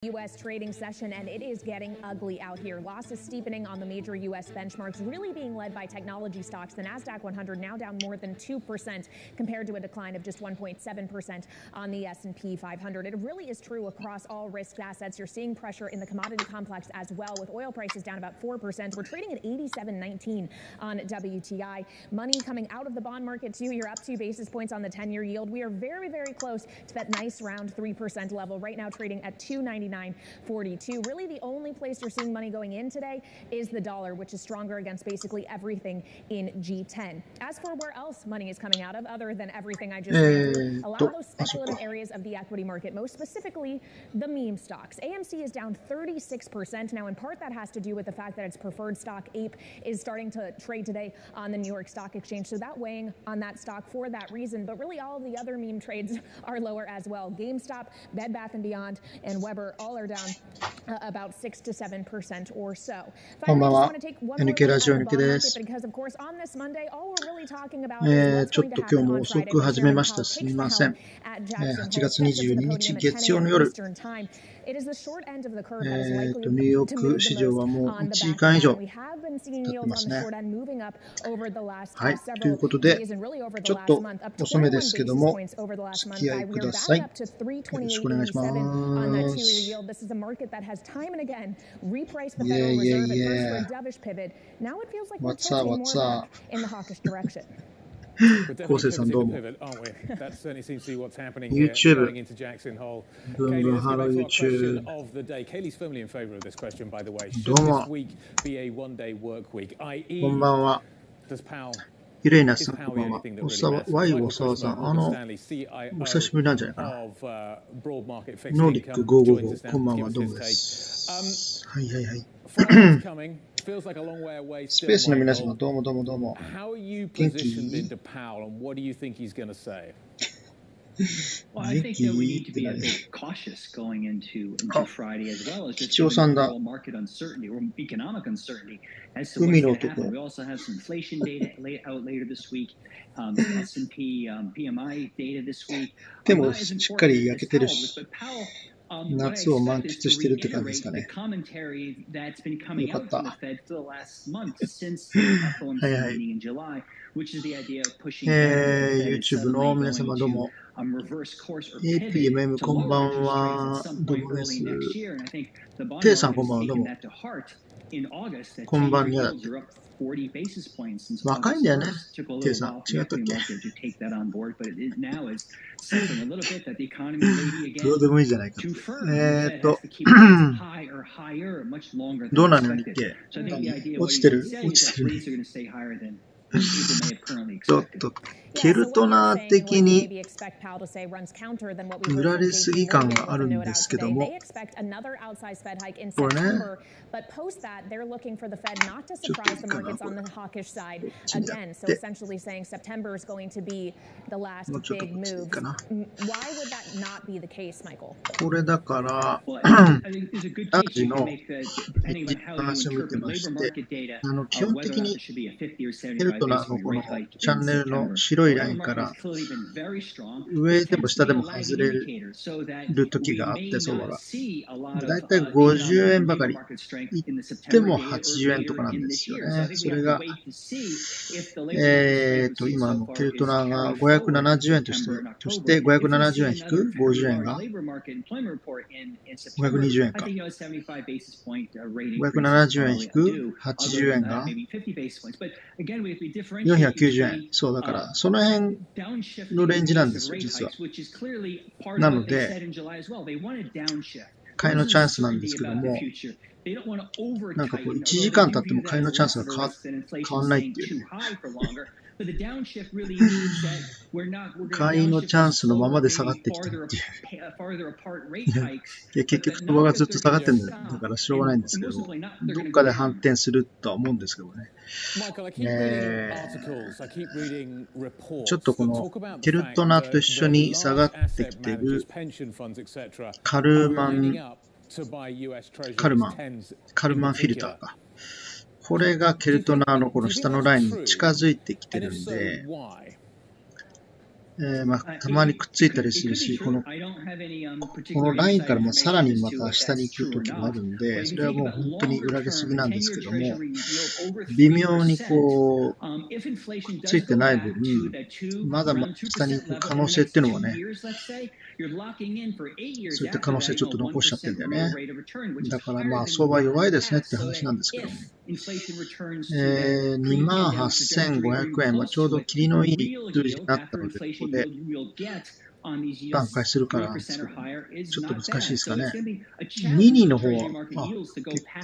U.S. trading session, and it is getting ugly out here. Losses steepening on the major U.S. benchmarks, really being led by technology stocks. The Nasdaq 100 now down more than 2% compared to a decline of just 1.7% on the S&P 500. It really is true across all risk assets. You're seeing pressure in the commodity complex as well, with oil prices down about 4%. We're trading at 87.19 on WTI. Money coming out of the bond market too. You're up 2 basis points on the 10-year yield. We are very, very close to that nice round 3% level. Right now trading at 2.99.42. Really the only place you're seeing money going in today is the dollar, which is stronger against basically everything in G10. As for where else money is coming out of, other than everything I just ran through, a lot of those speculative areas of the equity market, most specifically the meme stocks. AMC is down 36%. Now, in part, that has to do with the fact that its preferred stock, Ape, is starting to trade today on the New York Stock Exchange. So that weighing on that stock for that reason. But really, all of the other meme trades are lower as well. GameStop, Bed Bath & Beyond, and Weber all are down about 6 to 7% or so. Finally, I just want to take one more look at the bond market, because of course on this Monday, all we're really talking about is what's going to happen on Friday. We're sharing how takes the helm at Jackson Hole, set to the podium at 10 a.m. Eastern Time. It is the short end of the curve that is likely to move the most on the back end. We have been seeing yields on the short end moving up over the last several days and really over the last month, up 21 basis points over the last month. We are back up to 328.87 on that 2-year yield. This is a market that has time and again repriced the Federal Reserve at first for a dovish pivot. Now it feels like we're tilting more back in the hawkish direction. 昴生さんどうも YouTube ブンブンハロー YouTube どうもこんばんはユレイナスさんこんばんはワイオサワさんお久しぶりなんじゃないかなノーディック555こんばんはどうもですはいはいはいスペースの皆様どうもどうもどうも元気Well, I think that we need to be a bit cautious going into Friday, as well as just overall market uncertainty or economic uncertainty as to what's going to happen. We also have some inflation data out later this week, S&P PMI data this week. でもしっかり焼けてるし夏を満喫してるって感じですかね。よかった。YouTube の皆様どうも。APMM こんばんは。どうもです。テイさんこんばんは。どうも。こんばんにゃだって。若いんだよね。テイさん。違ったっけどうでもいいじゃないか。どうなのっけ落ちてる落ちてるちょっとケルトナー的に売られすぎ感があるんですけどもこれねBut post that, they're looking for the Fed not to surprise the markets on the hawkish side again. So essentially saying September is going to be the last big move. Why would that not be the case, Michael? これだからアジの話を見てまして基本的にケルトナーのこのチャンネルの白いラインから上でも下でも外れる時があって相場がだいたい50円ばかり行っても80円とかなんですよね。それが今のケルトナーが570円として570円引く50円が520円か570円引く80円が490円そうだからその辺のレンジなんですよ実はなので買いのチャンスなんですけどもなんかこう1時間経っても買いのチャンスが変わんないっていうね買いのチャンスのままで下がってきたっていういや結局相場がずっと下がってるんだからしょうがないんですけどどっかで反転するとは思うんですけどねちょっとこのケルトナと一緒に下がってきてるカルマンフィルターかこれがケルトナーのこの下のラインに近づいてきてるんでたまにくっついたりするし、このラインからさらにまた下に行くときもあるんで、それはもう本当に売られすぎなんですけども、微妙にこう、くっついてない分、まだまだ下に行く可能性っていうのはね、そういった可能性ちょっと残しちゃってるんだよね。だから相場弱いですねって話なんですけども。28,500 円、ちょうど切りのいい数字になったので、ここで挽回するからなんですけど、ちょっと難しいですかね。ミニの方は、結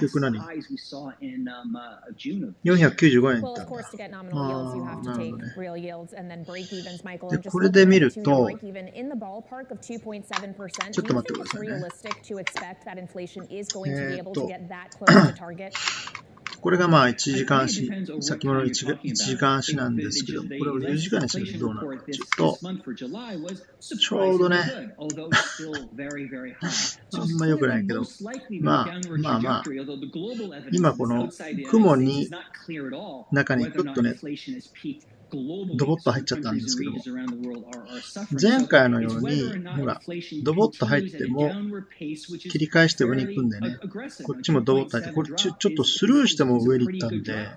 局何 ?495 円いったんだ。で、これで見ると、ちょっと待ってくださいね。これが1時間足、先物の1時間足なんですけど、これを4時間にするとどうなるかというと、ちょうどね、あんま良くないけど、今この雲に中にちょっとね、ドボッと入っちゃったんですけども、前回のように、ほら、ドボッと入っても、切り返して上に行くんでね、こっちもドボッと入って、これちょっとスルーしても上に行ったんで、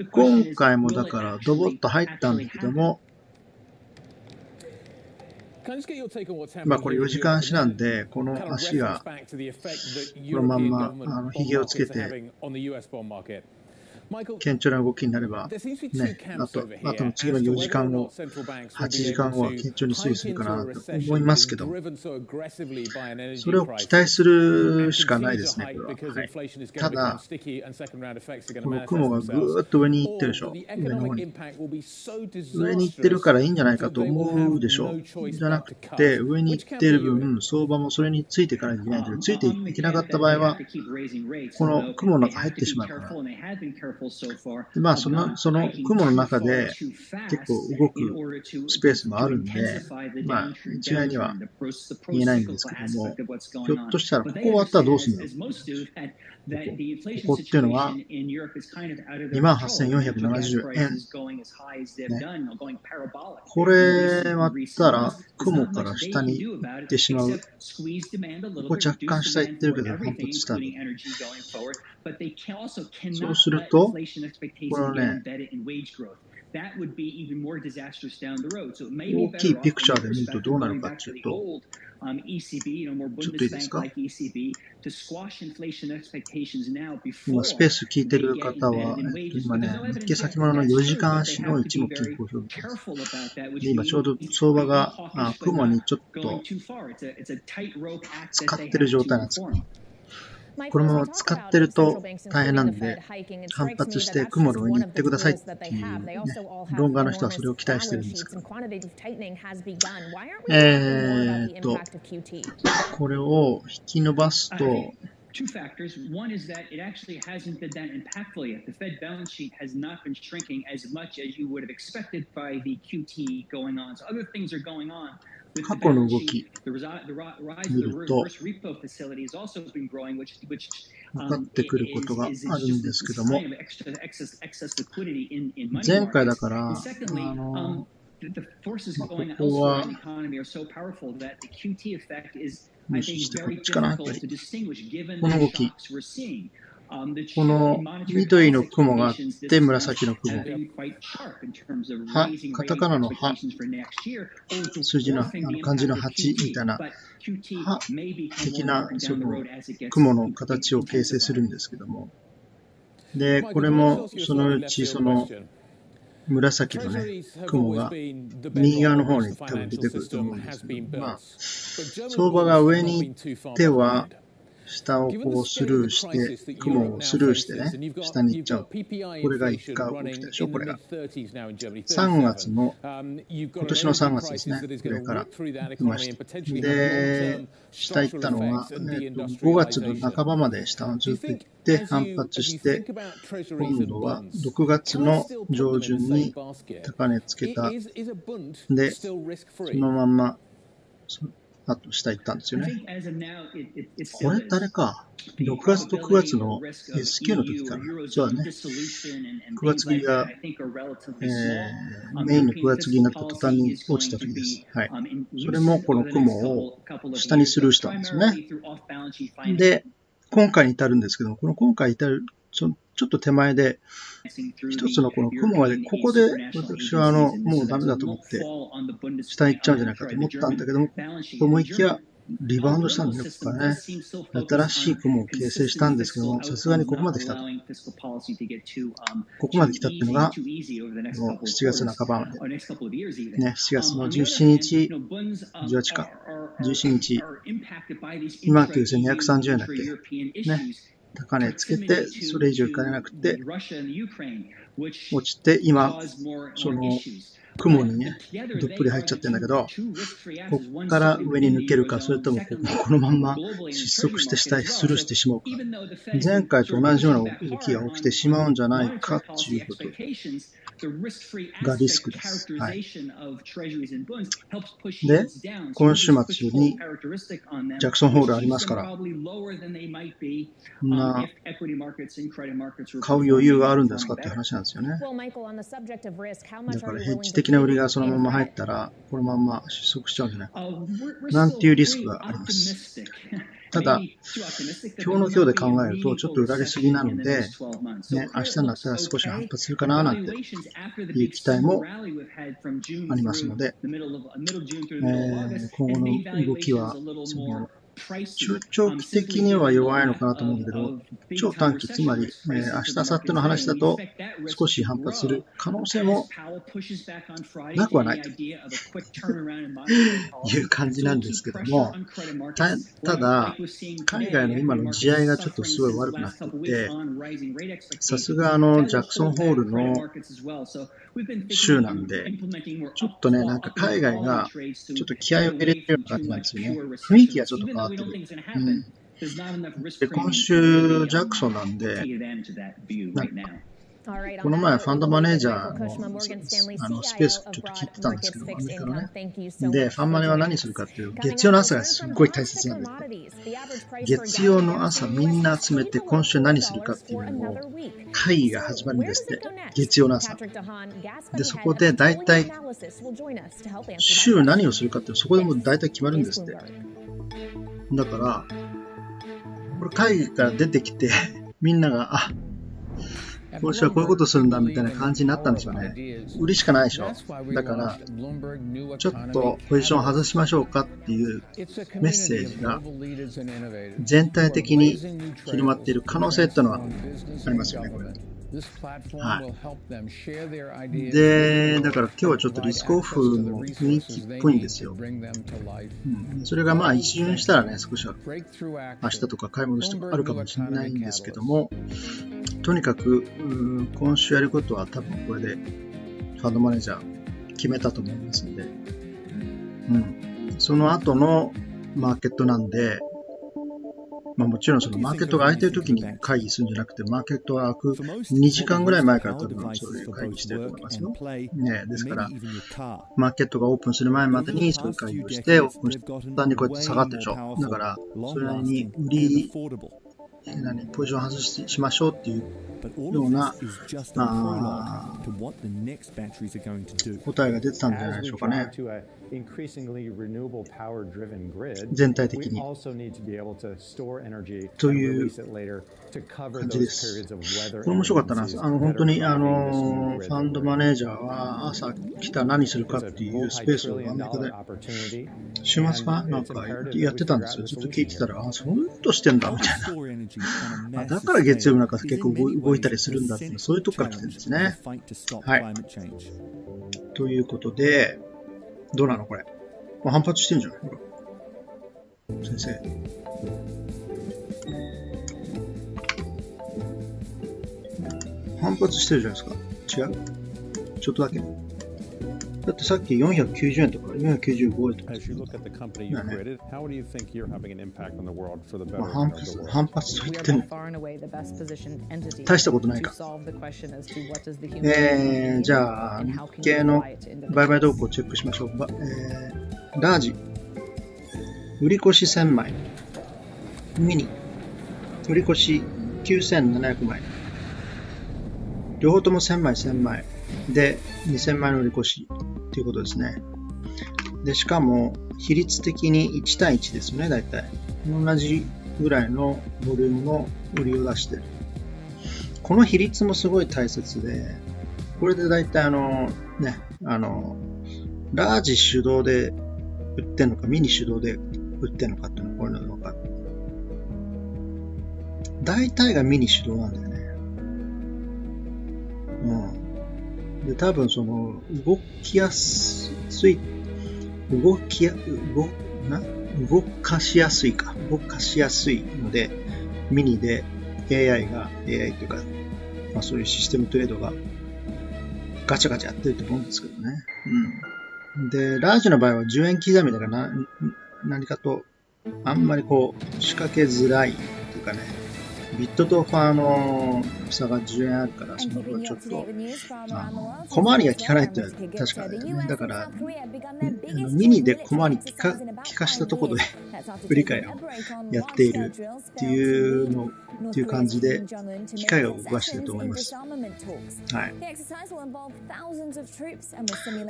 今回もだからドボッと入ったんだけども、これ4時間足なんで、この足が、このまんま、髭をつけて、顕著な動きになれば、ね、あとの次の4時間後、8時間後は顕著に推移するかなと思いますけど、それを期待するしかないですね、これは。はい、ただ、この雲がぐーっと上に行ってるでしょ、上の方に。上に行ってるからいいんじゃないかと思うでしょう。じゃなくて、上に行っている分、相場もそれについていかないといけないので、ついていけなかった場合は、この雲の中入ってしまうから。でその雲の中で結構動くスペースもあるんで、一概には言えないんですけども、ひょっとしたらここ終わったらどうするんだろう。ここっていうのは 28,470 円、ね。これ割ったら雲から下に行ってしまう。ここ若干下行ってるけど反発したんで。そうすると、これはね、大きいピクチャーで見るとどうなるかっていうと、ちょっといいですか？今、スペース聞いてる方は、今ね、日経先物の4時間足の一目金衡表です。で、今ちょうど相場が雲にちょっと使ってる状態なんですよ。このまま使ってると大変なんで、反発して雲の上に行ってくださいっていう、ね、ロンガーの人はそれを期待してるんですけど、これを引き伸ばすと、Two factors. One is that it actually hasn't been that impactful yet. The Fed balance sheet has not been shrinking as much as you would have expected by the QT going on. So other things are going on. 過去の動き見ると分かってくることがあるんですけども、前回だから、ここは無視してこっちかな、やっぱり。この動き。この緑の雲があって紫の雲。カタカナのハ、数字の漢字の8みたいなハ的なその雲の形を形成するんですけども。で、これもそのうちその紫のね、雲が右側の方に多分出てくると思うんですけど、相場が上に行っては、下をこうスルーして、雲をスルーしてね、下に行っちゃう。これが1回起きたでしょ、これが。3月の、今年の3月ですね、これから来ました。で、下行ったのは、5月の半ばまで下をずっと行って反発して、今度は6月の上旬に高値つけた。で、そのまんま、あと下行ったんですよね。これ誰か、6月と9月の S q の時から、そうだね、9月切りが、メインの9月切りになった途端に落ちた時です。はい。それもこの雲を下にスルーしたんですよね。で、今回に至るんですけども、この今回に至るちょっと手前で、一つのこの雲が、ここで私はもうダメだと思って、下に行っちゃうんじゃないかと思ったんだけども、と思いきや、リバウンドしたんですよ、ここからね。新しい雲を形成したんですけども、さすがにここまで来たと。ここまで来たっていうのが、7月半ばまで。ね、7月の17日、18か。17日、29,230円だっけ。ね。高値つけて、それ以上いかれなくて、落ちて、今、その、雲にね、どっぷり入っちゃってるんだけど、ここから上に抜けるか、それともこのまんま失速して下へスルーしてしまうか。前回と同じような動きが起きてしまうんじゃないかということがリスクです。はい。で、今週末にジャクソンホールありますから、買う余裕があるんですかって話なんですよね。だからヘッジ的な売りがそのまま入ったら、このまま失速しちゃうんじゃないか。なんていうリスクがあります。ただ、今日の今日で考えると、ちょっと売られすぎなので、ね、明日になったら少し反発するかななんていう期待もありますので、今後の動きは、中長期的には弱いのかなと思うんだけど、超短期、つまり、明日、明後日の話だと少し反発する可能性もなくはないという感じなんですけども、ただ、海外の今の地合いがちょっとすごい悪くなっていて、さすがジャクソンホールの週なんで、ちょっとね、なんか海外がちょっと気合を入れてるような感じなんですよね。雰囲気がちょっと変わってる。で、今週ジャクソンなんで、この前ファンドマネージャーのスペースちょっと聞いてたんですけど、アメリカのね。で、ファンマネは何するかっていう、月曜の朝がすっごい大切なんです。月曜の朝みんな集めて今週何するかっていうのを会議が始まるんですって。月曜の朝。で、そこで大体週何をするかっていう、そこでも大体決まるんですって。だから、これ会議から出てきて、みんなが、今週はこういうことするんだみたいな感じになったんですよね。売りしかないでしょ。だから、ちょっとポジションを外しましょうかっていうメッセージが全体的に広まっている可能性っていうのはありますよね、これ。はい。で、だから今日はちょっとリスクオフの雰囲気っぽいんですよ。それがまあ一巡したらね、少しは明日とか買い戻しとかあるかもしれないんですけども、とにかく今週やることは多分これでファンドマネージャー決めたと思いますので、その後のマーケットなんで、もちろんそのマーケットが空いてる時に会議するんじゃなくて、マーケットが開く2時間ぐらい前から多分そういう会議してると思いますよ。ね、ですから、マーケットがオープンする前までにそういう会議をして、オープンした途端にこうやって下がってるでしょ。だから、それなりに売り、ポジション外しましょうっていうような答えが出てたんじゃないでしょうかね。全体的にという感じです。これ面白かったな。本当にファンドマネージャーは朝来たら何するかっていうスペースをアメリカで週末かななんかやってたんですよ。ずっと聞いてたら、そういうことしてんだみたいな。だから月曜日なんか結構動いたりするんだっていう、そういうとこから来てるんですね。はい。ということで、どうなのこれ。反発してるんじゃないほら。先生。反発してるじゃないですか。違う？ちょっとだけ。だってさっき490円とか495円とかですよね。反発といっても大したことないか。じゃあ日経の売買動向をチェックしましょう。ラージ売り越し1000枚。ミニ。売り越し9700枚。両方とも1000枚1000枚で2000枚の売り越しということですね。で、しかも比率的に1対1ですよね、大体。同じぐらいのボリュームの売りを出してる。この比率もすごい大切で、これで大体ラージ主導で売ってんのか、ミニ主導で売ってんのかっていうのはこういうのが分かる。大体がミニ主導なんだよね。で、多分動かしやすいので、ミニで AI というか、そういうシステムトレードがガチャガチャやってると思うんですけどね。で、ラージの場合は10円刻みだから何かとあんまり仕掛けづらいというかね、ビットとファーの差が10円あるから、その分ちょっと、小回りが効かないっていうのは確かだよね。だから、ミニで小回り効かしたところで売り買いをやっているっていう感じで、機械を動かしていると思います。はい。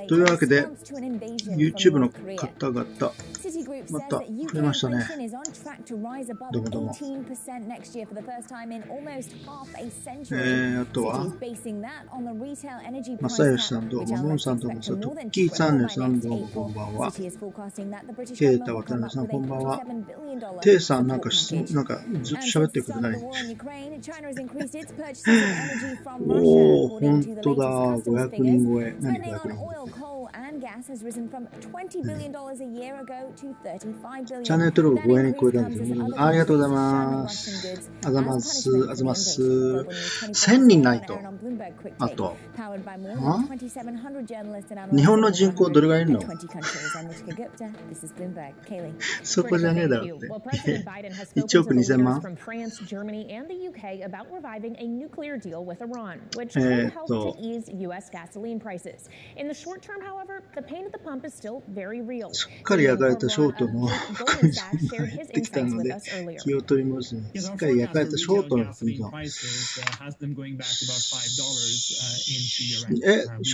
というわけで、YouTube の方々、また増えましたね。どうもどうも。あとは、正義さんどうも、モンさんどうも、トッキーチャンネルさんどうも、こんばんは。ケイタ渡辺さん、こんばんは。テイさん、なんかずっと喋ってくれない。おー、ほんとだ、500人超え。何500人チャンネル登録500人超えたんですよ。ありがとうございます。あざます。1000人ないと。あと。日本の人口どれぐらいいるのそこじゃねえだろって。1億2000万すっかり焼かれたショートの含み損が減ってきたので気を取り戻すね。すっかり焼かれたショートの含み損。シ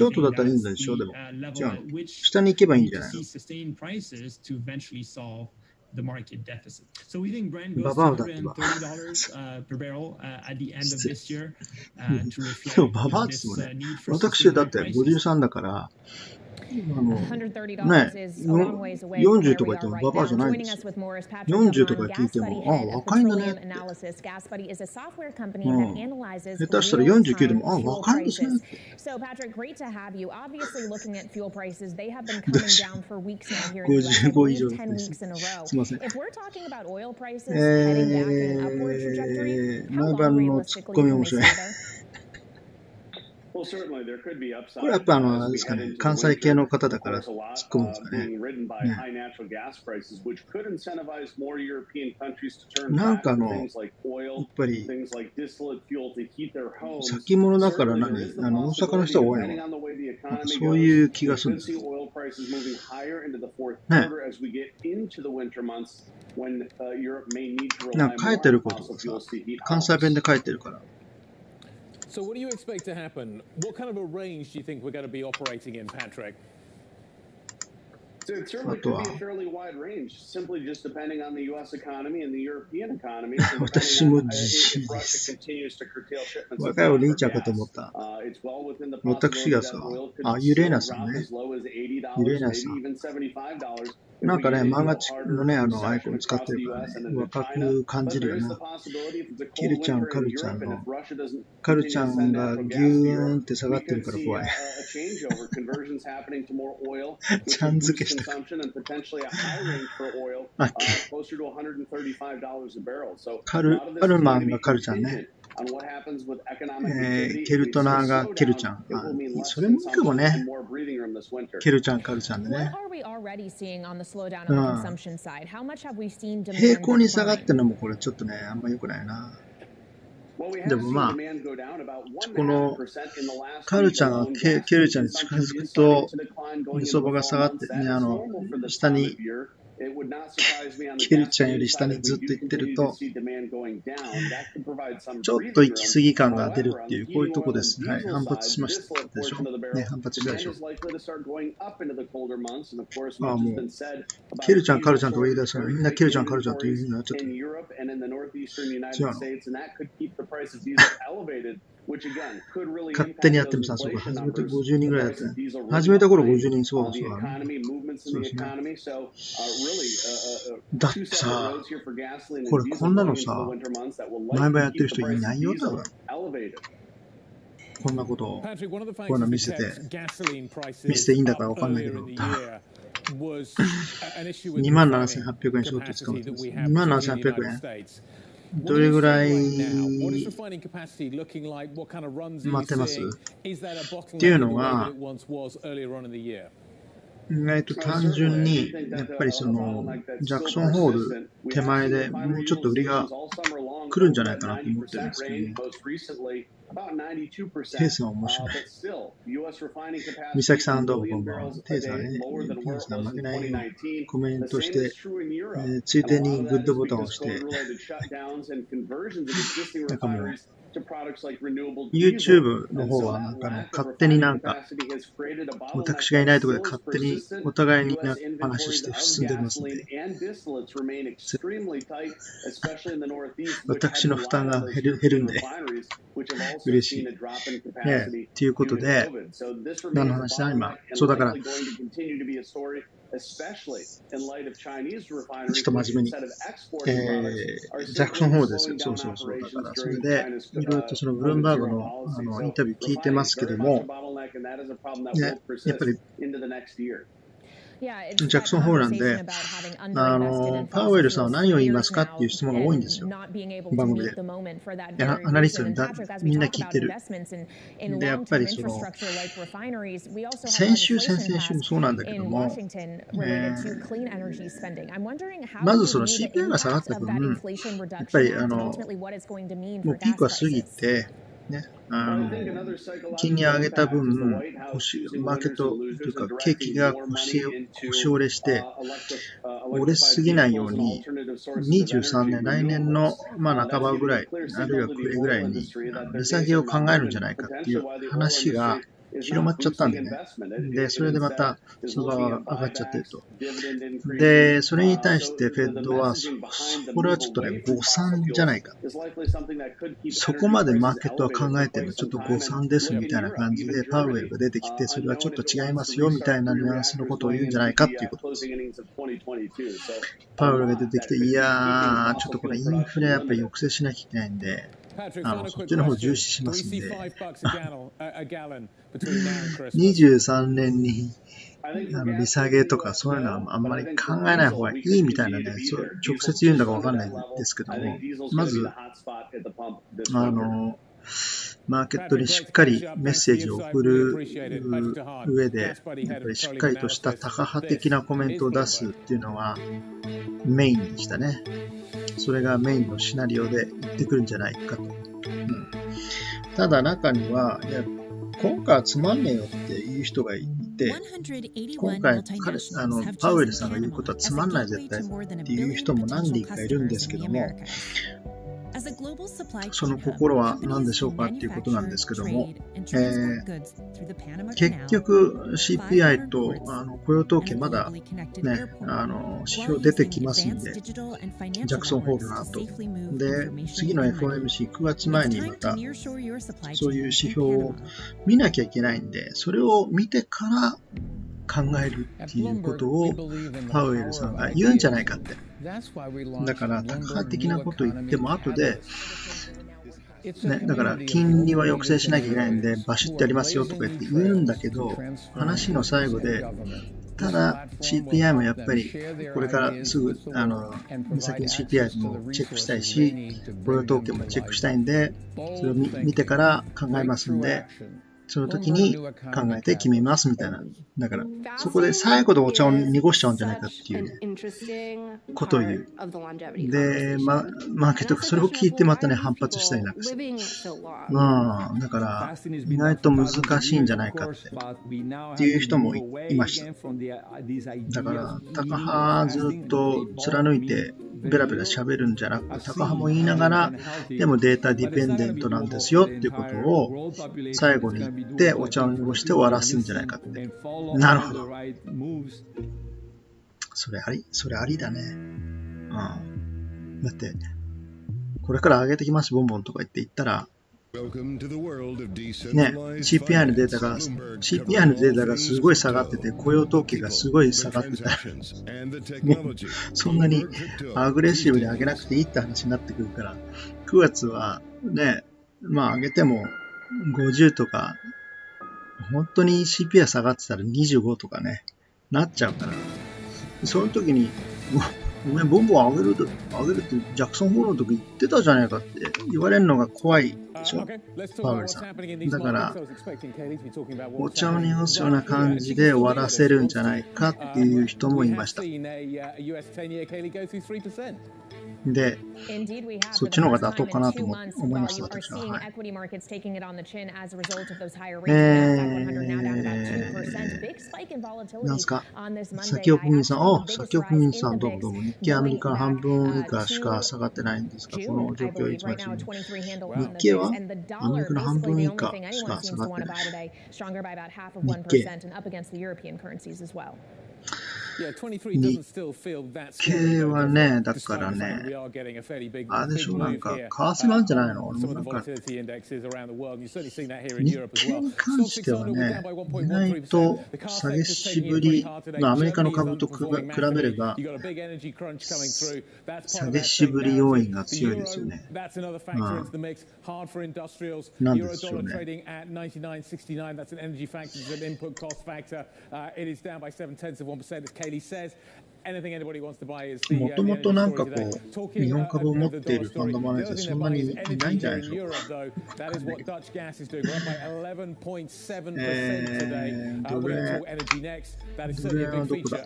ョートだったらいいんでしょでも。じゃあ、下に行けばいいんじゃないのババアだってば。でもババアってもね、私だって53だから、40とか言ってもババアじゃないんですよ。40とか聞いても、若いんだねって。下手したら49でも、若いんですねって。55以上ですね。すいません。毎晩のツッコミ面白い。これやっぱあれですかね、関西系の方だから突っ込むんですかね。なんかやっぱり先物だから大阪の人が多いのなんかそういう気がするんですよ。ね。なんか書いてることがさ、関西弁で書いてるから。So what do you expect to happen? What kind of a range do you think we're going to be operating in, Patrick? It certainly could be a fairly wide range, simply just depending on the U.S. economy and the European economy. 私も自信です。若いお兄ちゃんかと思った。私がさ、ユレーナさんね。ユレーナさん。なんかね、漫画のね、アイコン使ってるからね、若く感じるよな。キルちゃん、カルちゃんの、カルちゃんがギューンって下がってるから怖い。ちゃん付けしたか。カルマンがカルちゃんね。ケルトナーがケルちゃん。それもいいかもね。ケルちゃん、カルちゃんでね。平行に下がってるのもこれちょっとね、あんま良くないな。でもまあ、このカルちゃんがケルちゃんに近づくと、相場が下がってね、下にケルちゃんより下にずっと行ってると、ちょっと行き過ぎ感が出るっていう、こういうとこです。はい、反発しましたでしょ。ね、反発したでしょ。ああ、もう、ケルちゃん、カルちゃんとか言い出したら、みんなケルちゃん、カルちゃんというふうになっちゃってる。違うの。勝手にやってもさ、そうか、初めて50人ぐらいやって、始めた頃50人、そうですね。だってさ、これこんなのさ、前々やってる人いないよ、多分。こんなことを、こういうの見せていいんだかわかんないけど、27,800円ショート使うんです。27,800円。どれぐらい待てますっていうのが、意外と単純に、やっぱりその、ジャクソンホール手前でもうちょっと売りが来るんじゃないかなと思ってるんですけどね。テイさん面白い。美咲さんどうもこんばんは。テイさんね、テイさん負けないようにコメントして、ついでにグッドボタンを押して、なんかもう、YouTube の方はなんか勝手になんか私がいないところで勝手にお互いに話して進んでますので、私の負担が減るんで嬉しい。ということで、何の話だ今。そうだから、ちょっと真面目に、ジャクソンホールですよ。そうだから、それで、いろいろとそのブルームバーグのインタビュー聞いてますけども、やっぱり、ジャクソンホールなんで、パウエルさんは何を言いますかっていう質問が多いんですよ、番組で。アナリストにみんな聞いてる。で、やっぱりその、先週もそうなんだけども、まずその CPI が下がった分、やっぱりもうピークは過ぎて、ね、金利上げた分、マーケットというか景気が腰折れして折れすぎないように23年来年の半ばぐらいあるいは暮れぐらいに利下げを考えるんじゃないかっていう話が広まっちゃったんでね。で、それでまた相場が上がっちゃってると。で、それに対してフェッドは、これはちょっとね、誤算じゃないか。そこまでマーケットは考えてるのちょっと誤算ですみたいな感じで、パウエルが出てきて、それはちょっと違いますよみたいなニュアンスのことを言うんじゃないかっていうことです。パウエルが出てきて、いやー、ちょっとこれインフレやっぱり抑制しなきゃいけないんで、そっちの方を重視しますんで、23年に利下げとかそういうのはあんまり考えない方がいいみたいなね、直接言うんだかわかんないんですけども、まず、マーケットにしっかりメッセージを送る上で、やっぱりしっかりとしたタカ派的なコメントを出すっていうのはメインでしたね。それがメインのシナリオで言ってくるんじゃないかと。ただ中には、いや、今回はつまんねえよっていう人がいて、今回パウエルさんが言うことはつまんない絶対っていう人も何人かいるんですけども、その心は何でしょうかっていうことなんですけども、結局 CPI と雇用統計まだね、指標出てきますんで、ジャクソンホールの後で、次の FOMC9 月前にまたそういう指標を見なきゃいけないんで、それを見てから考えるっていうことをパウエルさんが言うんじゃないかって。だからタカ派的なこと言っても後で、ね、だから金利は抑制しなきゃいけないんでバシッとやりますよとか言って言うんだけど、話の最後でただ CPI もやっぱりこれからすぐ先の CPI もチェックしたいし、雇用統計もチェックしたいんで、それを見てから考えますんで、その時に考えて決めますみたいな。だから、そこで最後でお茶を濁しちゃうんじゃないかっていうね、ことを言う。で、マーケットがそれを聞いてまたね、反発したりなんかして。だから、意外と難しいんじゃないかっていう人もいました。だから、タカ派ずっと貫いて、ベラベラ喋るんじゃなくて、タカ派も言いながら、でもデータディペンデントなんですよっていうことを最後に言ってお茶を濁して終わらすんじゃないかって。なるほど。それありだね。だって、これから上げてきますボンボンとか言って言ったら、ね、CPI のデータがすごい下がってて、雇用統計がすごい下がってたら、もうそんなにアグレッシブに上げなくていいって話になってくるから、9月はね、上げても50とか、本当に CPI 下がってたら25とかね、なっちゃうから、その時に、お前ボンボン上げるってジャクソンホールの時言ってたじゃないかって言われるのが怖いでしょ、パウエルさん。だから、お茶を濁すような感じで終わらせるんじゃないかっていう人もいました。で、そっちの方が妥当かなと思います、私は。はい、なんすか、先送りさん、先送りさん、どうも。日経アメリカ半分以下しか下がってないんですが、この状況いつまで日経はアメリカの半分以下しか下がってない。日経はね、だからね、あれでしょ、なんか、為替なんじゃないの？なんか、日経に関してはね、意外と下げしぶり、アメリカの株と比べれば、下げしぶり要因が強いですよね。なんでしょうね。もともとなんかこう、日本株を持っているファンドマネージャーそんなにいないんじゃないでしょうか。ドル円はどこだ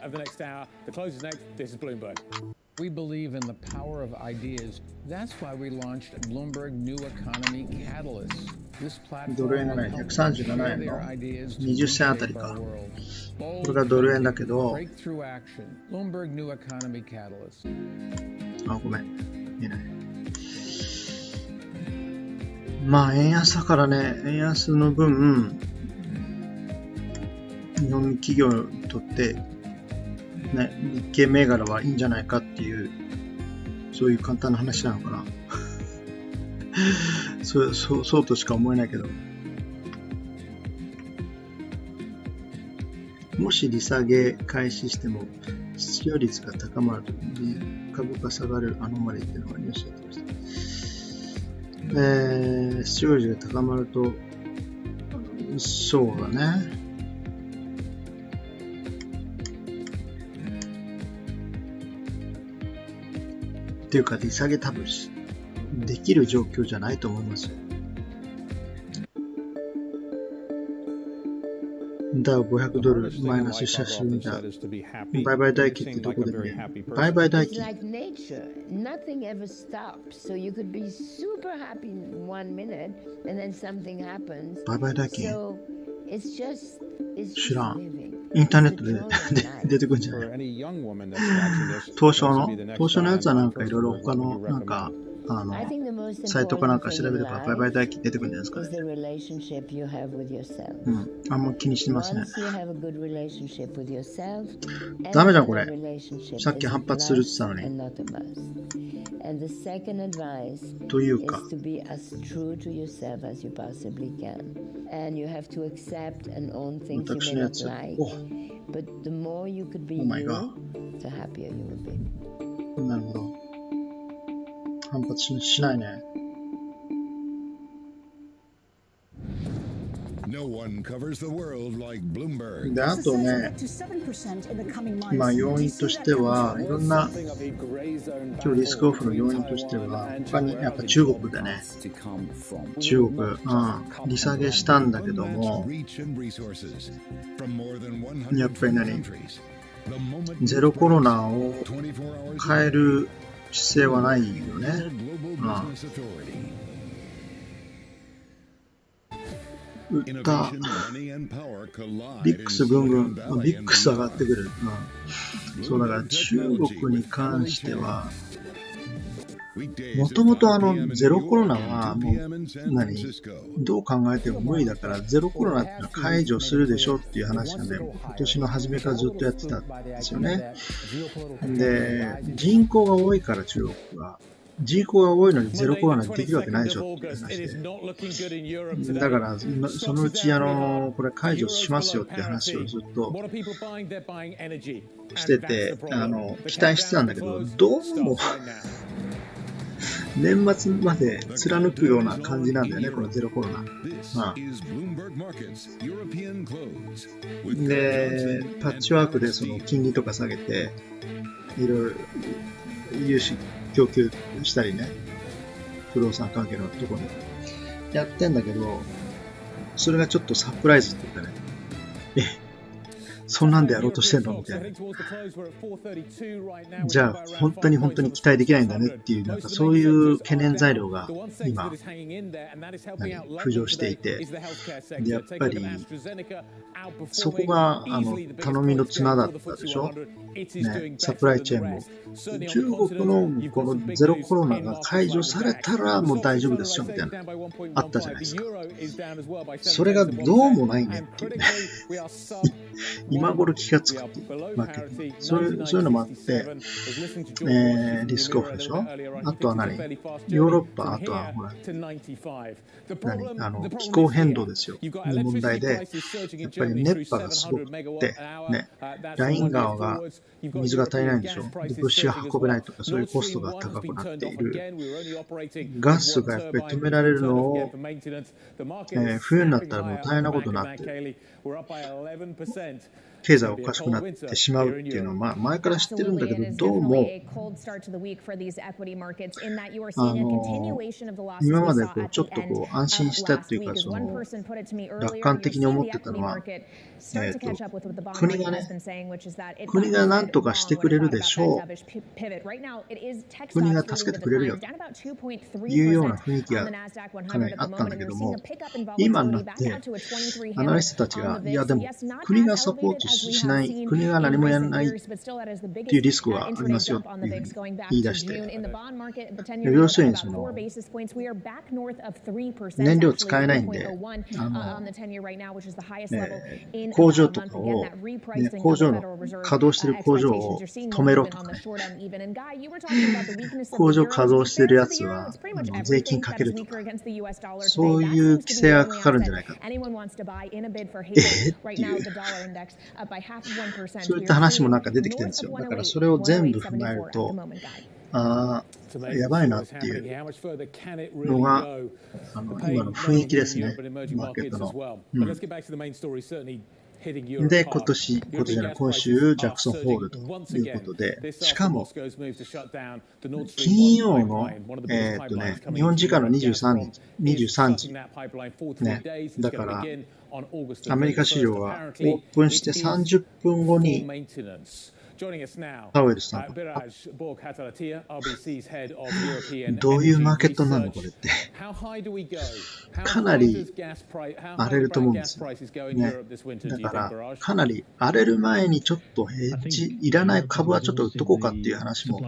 ？We believe in the power of ideas. That's why we launched Bloomberg New Economy Catalyst. This platform ドル円がね、137円の20銭あたりか。これがドル円だけど、Bloomberg New Economy Catalyst. ごめん。見えない。円安だからね、円安の分、日本企業にとって、ね、日経銘柄はいいんじゃないかっていう、そういう簡単な話なのかな。そうとしか思えないけど。もし利下げ開始しても、失業率が高まるときに株価下がるアノマリーっていうのがありました。失業率が高まると、そうだね。っていうか、利下げ多分できる状況じゃないと思いますよ。ダウ500ドルマイナスしたしみたいな。売買代金ってどこで見る？売買代金。Nothing ever stops. So you could be super happy in 1 minute and then something happens. 売買代金。So it's just 知らん。インターネットで出てくるんじゃない？東証のやつはなんかいろいろ他のなんかサイトかなんか調べれば売買代金出てくるんじゃないですかね。あんま気にしてますね。ダメじゃんこれ。さっき反発するって言ったのに。というか。私のやつ。お前が。なるほど。反発しないね。で、あとね、要因としては、いろんな、今日リスクオフの要因としては、他にやっぱ中国だね。中国、利下げしたんだけども、やっぱりゼロコロナを変える姿勢はないよね。売った。ビックスぐんぐん、ビックス上がってくる。そうだから中国に関しては、もともとゼロコロナはもうどう考えても無理だからゼロコロナってのは解除するでしょっていう話がね、今年の初めからずっとやってたんですよね。で、人口が多いから中国は。人口が多いのにゼロコロナできるわけないでしょっていう話で。だから、そのうちこれ解除しますよっていう話をずっとしてて、期待してたんだけど、どうも、年末まで貫くような感じなんだよね、このゼロコロナ。で、パッチワークでその金利とか下げて、いろいろ融資供給したりね、不動産関係のところにやってんだけど、それがちょっとサプライズっていうかね、そんなんでやろうとしてんのみたいな。じゃあ、本当に期待できないんだねっていう、なんかそういう懸念材料が今、浮上していて、で、やっぱり、そこが、頼みの綱だったでしょ、ね、サプライチェーンも。中国のこのゼロコロナが解除されたらもう大丈夫ですよみたいな、あったじゃないですか。それがどうもないねっていうね。今頃気がつくっていうわけで、そういうのもあって、リスクオフでしょ。あとはヨーロッパ、あとはほら、気候変動ですよ。の問題で、やっぱり熱波がすごくって、ね、ライン川が水が足りないんでしょ。で、物資が運べないとか、そういうコストが高くなっている。ガスがやっぱり止められるのを、冬になったらもう大変なことになってる。経済おかしくなってしまうっていうのは、前から知ってるんだけど、どうも、今までちょっと安心したっていうか、楽観的に思ってたのは、国が何とかしてくれるでしょう。国が助けてくれるよというような雰囲気がかなりあったんだけども、今になって、アナリストたちが、いやでも、国がサポートしない、国が何もやらないっていうリスクがありますよっていうふうに言い出して、要するに燃料使えないんで、工場とかを、工場の稼働している工場を止めろとかね、工場稼働しているやつは税金かけるとか、そういう規制がかかるんじゃないかっていう、そういった話もなんか出てきてるんですよ。だからそれを全部踏まえると、やばいなっていうのが今の雰囲気ですね、マーケットの。で、今週、ジャクソンホールということで、しかも、金曜の、日本時間の23時、ね、だから、アメリカ市場はオープンして30分後に、パウエルさん、どういうマーケットなのこれって。かなり荒れると思うんですよ。ね、だから、かなり荒れる前にちょっとヘッジ、いらない株はちょっと売っとこうかっていう話も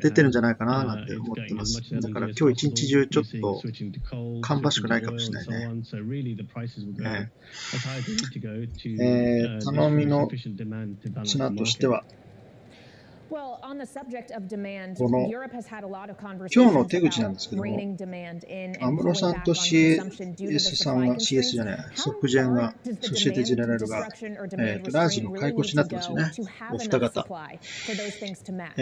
出てるんじゃないかななんて思ってます。だから今日一日中ちょっと芳しくないかもしれないね。頼みの綱としては、Well, on the subject of demand, この Europe has had a lot of 今日の conversations 手口なん about ですけども、 reining demand in 安 and 室 pulling さん back と on consumption due to the CS さん supply が、CS constraints. じゃない、 How ソクジェン far が、 does the ソシエテジェネラ demand ルが、 destruction or demand ラジ restraint の買い really 越し need に to なってますよ go ね。 to have お二 enough 方。 supply for those things to match?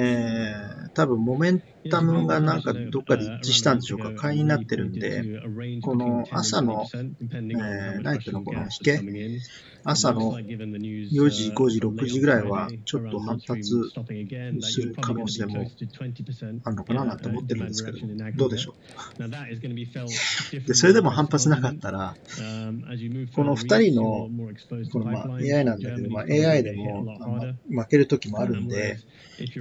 多分モメンタムがなんかどっかで一致したんでしょうか。買いになってるんで、この朝の、ナイトのこの引け、朝の4時、5時、6時ぐらいはちょっと反発する可能性もあるのかななんて思ってるんですけど、どうでしょう。で、それでも反発なかったら、この2人の、このまあ AI なんだけど、まあ、AI でも負ける時もあるんで、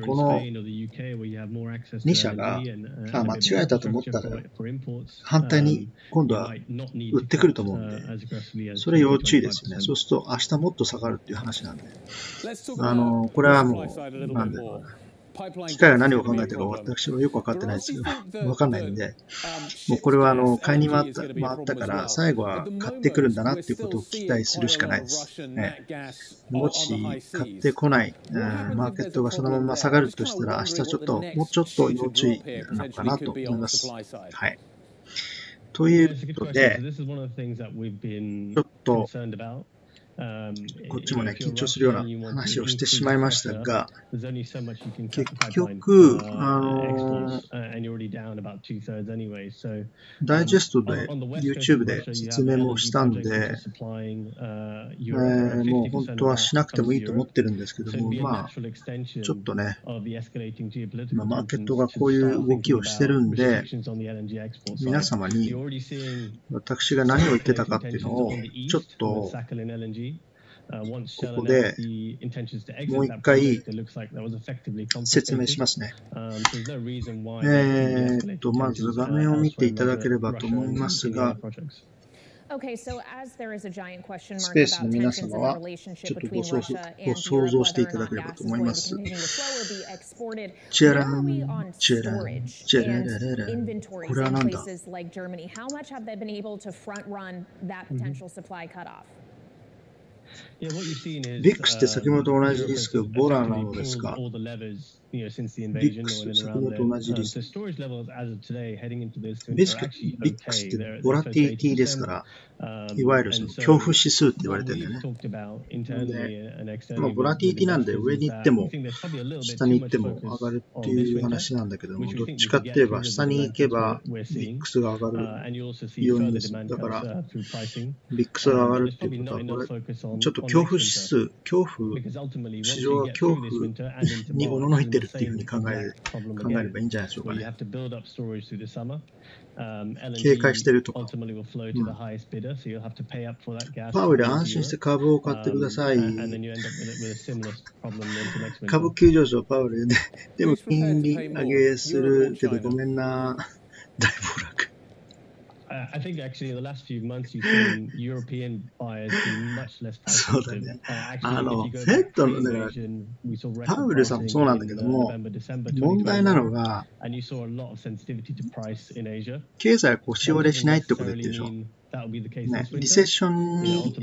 この2社が間違えたと思ったら反対に今度は売ってくると思うんで、それ要注意ですよね。そうすると明日もっと下がるっていう話なんで、これはもうなんだろうな、機械が何を考えてるか私はよく分かってないですけど、分かんないんで、もうこれは買いに回ったから最後は買ってくるんだなっていうことを期待するしかないです。もし買ってこない、マーケットがそのまま下がるとしたら、明日ちょっともうちょっと要注意なのかなと思います。はい。ということで、ちょっとこっちもね、緊張するような話をしてしまいましたが、結局、ダイジェストで YouTube で説明もしたんで、もう本当はしなくてもいいと思ってるんですけども、まあ、ちょっとね、マーケットがこういう動きをしてるんで、皆様に私が何を言ってたかっていうのを、ちょっと、ここでもう一回説明しますね。まず画面を見ていただければと思いますが、スペースの皆様はちょっとご想像していただければと思います。チェラン、チェラン、チェララララン。これは何だ？ビックスって先ほどと同じですけど、ボラなのですか？ビックス、先ほどと同じです。ビックスってボラティリティですから、いわゆるその恐怖指数って言われてるんだよね。で、ボラティリティなんで上に行っても下に行っても上がるっていう話なんだけども、どっちかって言えば下に行けばビックスが上がる要因です。だから、ビックスが上がるっていうことは、これ、ちょっと恐怖指数、市場は恐怖におののいてるっていうふうに考えればいいんじゃないでしょうかね。警戒してるとか。パウエル安心して株を買ってください。株急上昇パウエルでも金利上げするけどごめんな、大暴落。そうだね。フェットの、だから、パウエルさんもそうなんだけども、問題なのが、経済は腰割れしないってこと言ってるでしょ。ね、リセッションに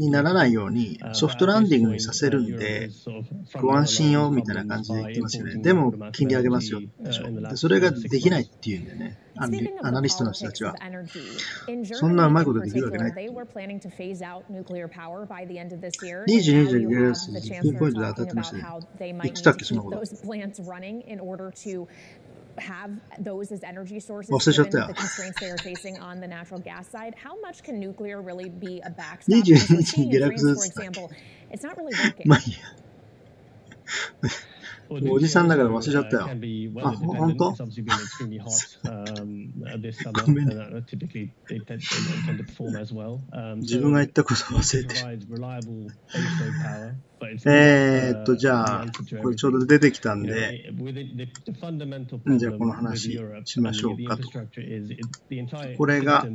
ならないようにソフトランディングにさせるんで、ご安心よみたいな感じで言ってますよね。でも金利上げますよでしょ。でそれができないっていうんでね、アナリストの人たちは。そんなうまいことできるわけない。2022グレースピンポイントで当たってましたね。言ってたっけ、そんなこと。have those as energy sources given the constraints they are facing on the natural gas side. How much can nuclear really be a backstop? For example, it's not really working. おじさんだから忘れちゃったよ。あ、本当？ごめんね。自分が言ったこと忘れて。じゃあ、これちょうど出てきたんで、じゃあこの話しましょうかと。これが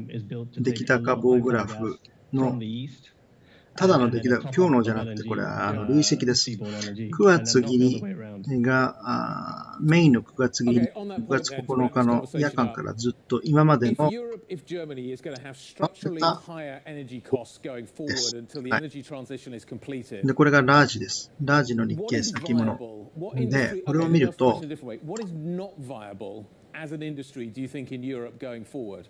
出来高棒グラフのただの出来高、今日のじゃなくて、これは累積です。9月切りが、メインの9月切り、9月9日の夜間からずっと今までの、です。で、これがラージです。ラージの日経先物。で、これを見ると、as an industry, do you think in Europe going forward?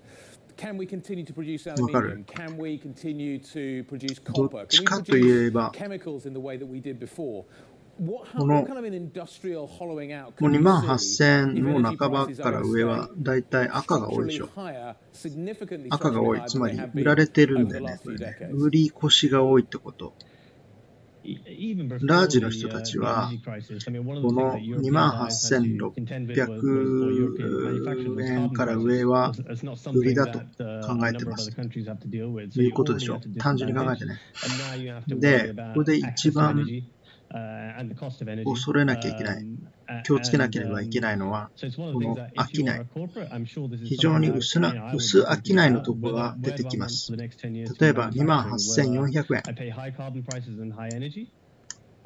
Can we continue to produce わかる。 aluminium? Can we continue to produce ど copper? っち Can か we といえ produce ば、chemicals in the way that we did before? What この kind of an industrial hollowing out もう can we 28,000 see if の energy 半ば prices か are ら to 上は stay だいたい赤が多いで structurally しょ。 higher, significantly 赤が多 structurally い。 higher つ than ま they り have 売られ been てるん over で the ね、 last これ few ね。 decades. 売り越しが多いってこと。ラージの人たちは、この28,600 円から上は売りだと考えてます。ということでしょ。単純に考えてね。で、これで一番恐れなきゃいけない、気をつけなければいけないのは、この商い。非常に薄商いのところが出てきます。例えば、28,400 円。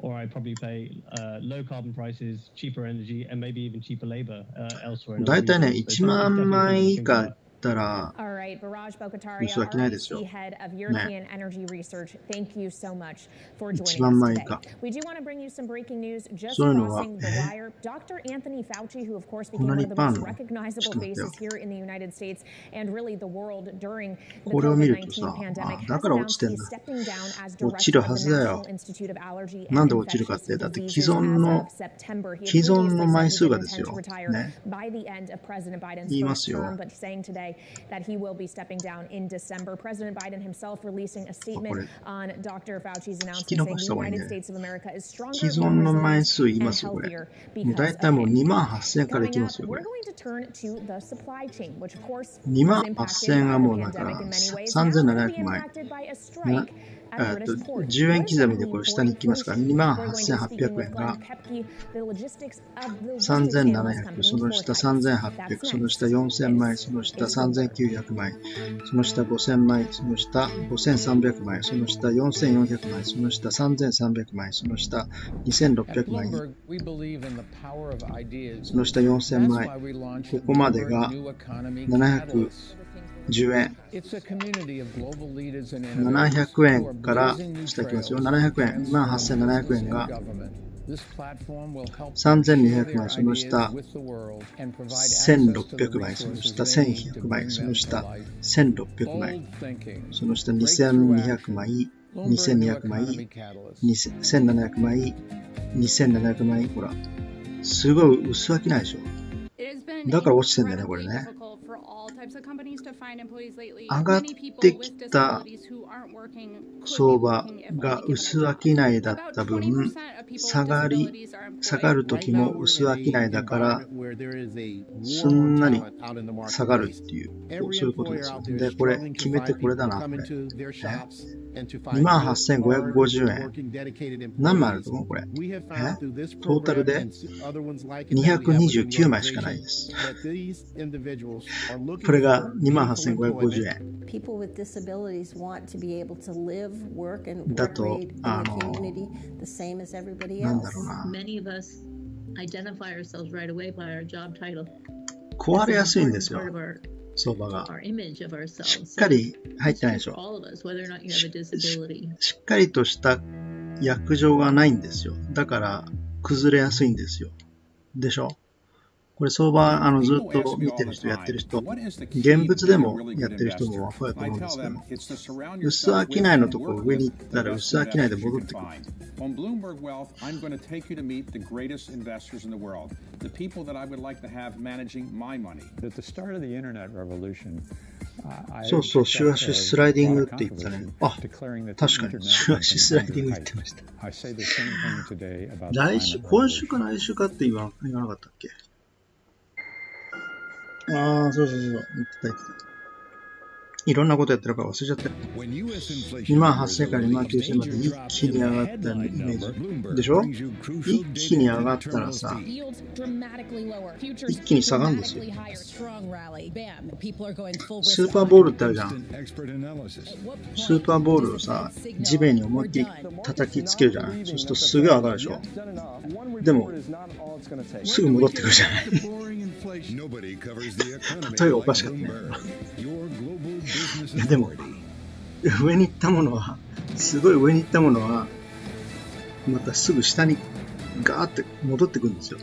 or I'd probably pay low carbon prices, cheaper energy, and maybe even cheaper labor elsewhere. だいたいね、1万枚以下だったら、All right, Biraj Bokataria, 薄商いですよ。 REC head of European Energy Research. Thank you so much for joining 1万 us 枚以 today. 下。 We do want to bring you some breaking news just そういうのは、 crossing the wire. Dr. Anthony Fauci, who of course こ became んな one に of the パン most の recognizable faces here in the United States and really the world during the これを見ると COVID-19 さ、 pandemic, だ has から落ち announced てん he's だ。 stepping down as 落ちる director は of ず the だよ。 National Institute of Allergy なん and で落ちるかっ Infectious て、だって Diseases 既存 as の of September. He 既存 previously の said 枚 he 数 didn't がですよ。 intend to retire ね。 by the end of President Biden's 言いま first すよ。 term, but saying today that he will be stepping down in December. President Biden himself releasing a statement on Dr. Fauci's announcement saying the United States of America is stronger, 既 more 存の枚 resilient, 数言いま and すよ、これ。 healthier もうだ because いたい of もう him. 28,000からいき Coming ま up, すよ、こ we're れ。going to turn to the supply chain, which of course was 28,000 impacted が by も the うだか pandemic ら in many ways. Now could be 3,700 枚。impacted by a strike at British ports. 10 円 What does that 刻みでこ mean れ for 下に行きますから、 inflation? We're going to be speaking 28,800 with 円 Glenn が Kepke, the logistics analyst 3,700、 company その下 Fortight. 3,800、その下 4,000 枚、その下 3,900 枚、その下 5,000 枚、その下 5,300 枚、その下 4,400 枚、その下 3,300 枚、その下 2,600 枚、その下 4,000 枚、ここまでが710円。700円から下いきますよ。700円、28,700円が3,200 枚、その下1,600 枚、その下1,100枚、その下1,600枚、その下2,200枚、2,200枚、1,700枚、2,700枚、ほら、すごい薄商いでしょ。だから落ちてんだよね、これね。上がってきた相場が薄商いだった分、下がるときも薄商いだから、すんなり下がるっていう、そういうことですよ。で、これ、決めてこれだな、これ。28,550 円。何枚あると思うこれ。トータルで229枚しかないです。これが28,550円。だと、なんだろうな。壊れやすいんですよ。相場が。しっかり入ってないでしょ。しっかりとした約定がないんですよ。だから崩れやすいんですよ。でしょ。これ相場ずっと見てる人やってる人、現物でもやってる人も分かると思うんですけど、薄商いのところ上に行ったら薄商いで戻ってくる。On Bloomberg Wealth, I'm going to take you to meet the greatest investors in the world, the people that I would like to have managing my money. At the start of the internet revolution, そうそう、シュワシュスライディングって言ったね。あ、確かに、シュワシュスライディング言ってました。今週か来週かって言わなかったっけ？ああ、そうそうそう、言ってた。いろんなことやってるから忘れちゃったよ。28,000から29,000まで一気に上がったイメージ。でしょ？一気に上がったらさ、一気に下がるんですよ。スーパーボールってあるじゃん。スーパーボールをさ、地面に思いっきり叩きつけるじゃない。そうするとすぐ上がるでしょ。でも、すぐ戻ってくるじゃない。例えがおかしかったね。いやでも、上に行ったものは、すごい上に行ったものは、またすぐ下にガーって戻ってくるんですよ。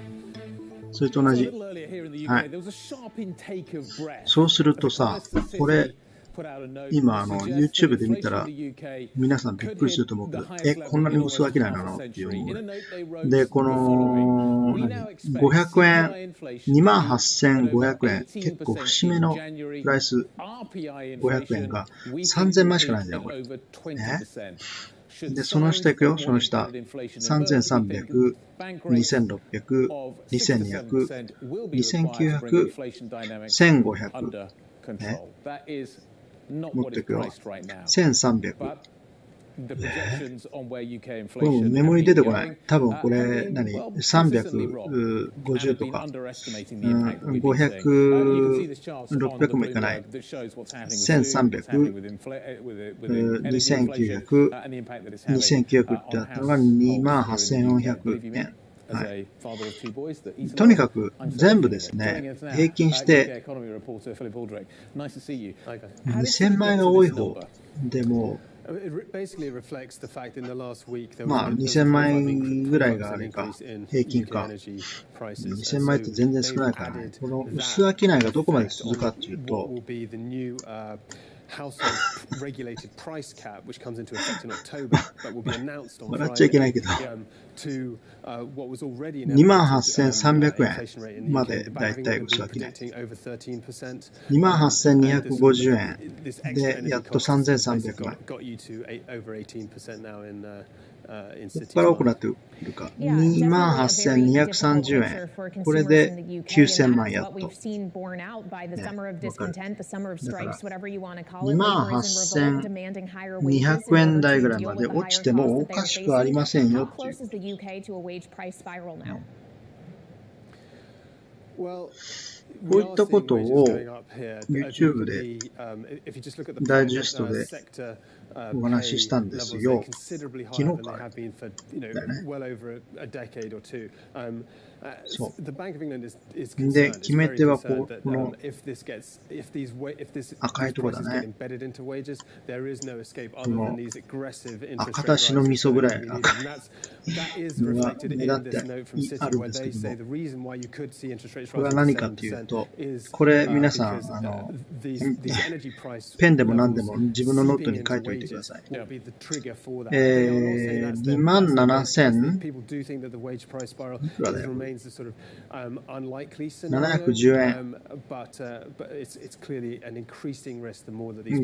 それと同じ。はい。そうするとさ、これ、今YouTube で見たら、皆さんびっくりすると思うけど、こんなに薄商いなのっていう。で、この、500円、28,500円、結構節目のプライス、500円が3000万しかないんだよ、これ。で、その下行くよ、その下。3300、2600、2200、2900、1500。持っていくよ。1300。これもメモリ出てこない。多分これ350とか、500、600もいかない。1300、2900、2900ってあったのが28,400円。はい、とにかく全部ですね、平均して2000万円が多い方でも、まあ2000万円ぐらいがあれか、平均か。2000万円って全然少ないからね。この薄商いがどこまで続くかっていうと、笑っちゃいけないけど、28,300円までだいたい薄商い。28,250円でやっと3,300万。ここから多くなってくるか。28,230円。これで9,000万やっと。ね、28,200円台ぐらいまで落ちてもおかしくありませんよっていう。こういったことを YouTube でダイジェストでお話ししたんですよ。昨日からだよね。そう。で、決め手はこの赤いところだね。この赤しの味噌ぐらい赤いのが目立ってあるんですけども、これは何かというと、これ皆さんペンでも何でも自分のノートに書いておいてください。27,000いくらだよ。710円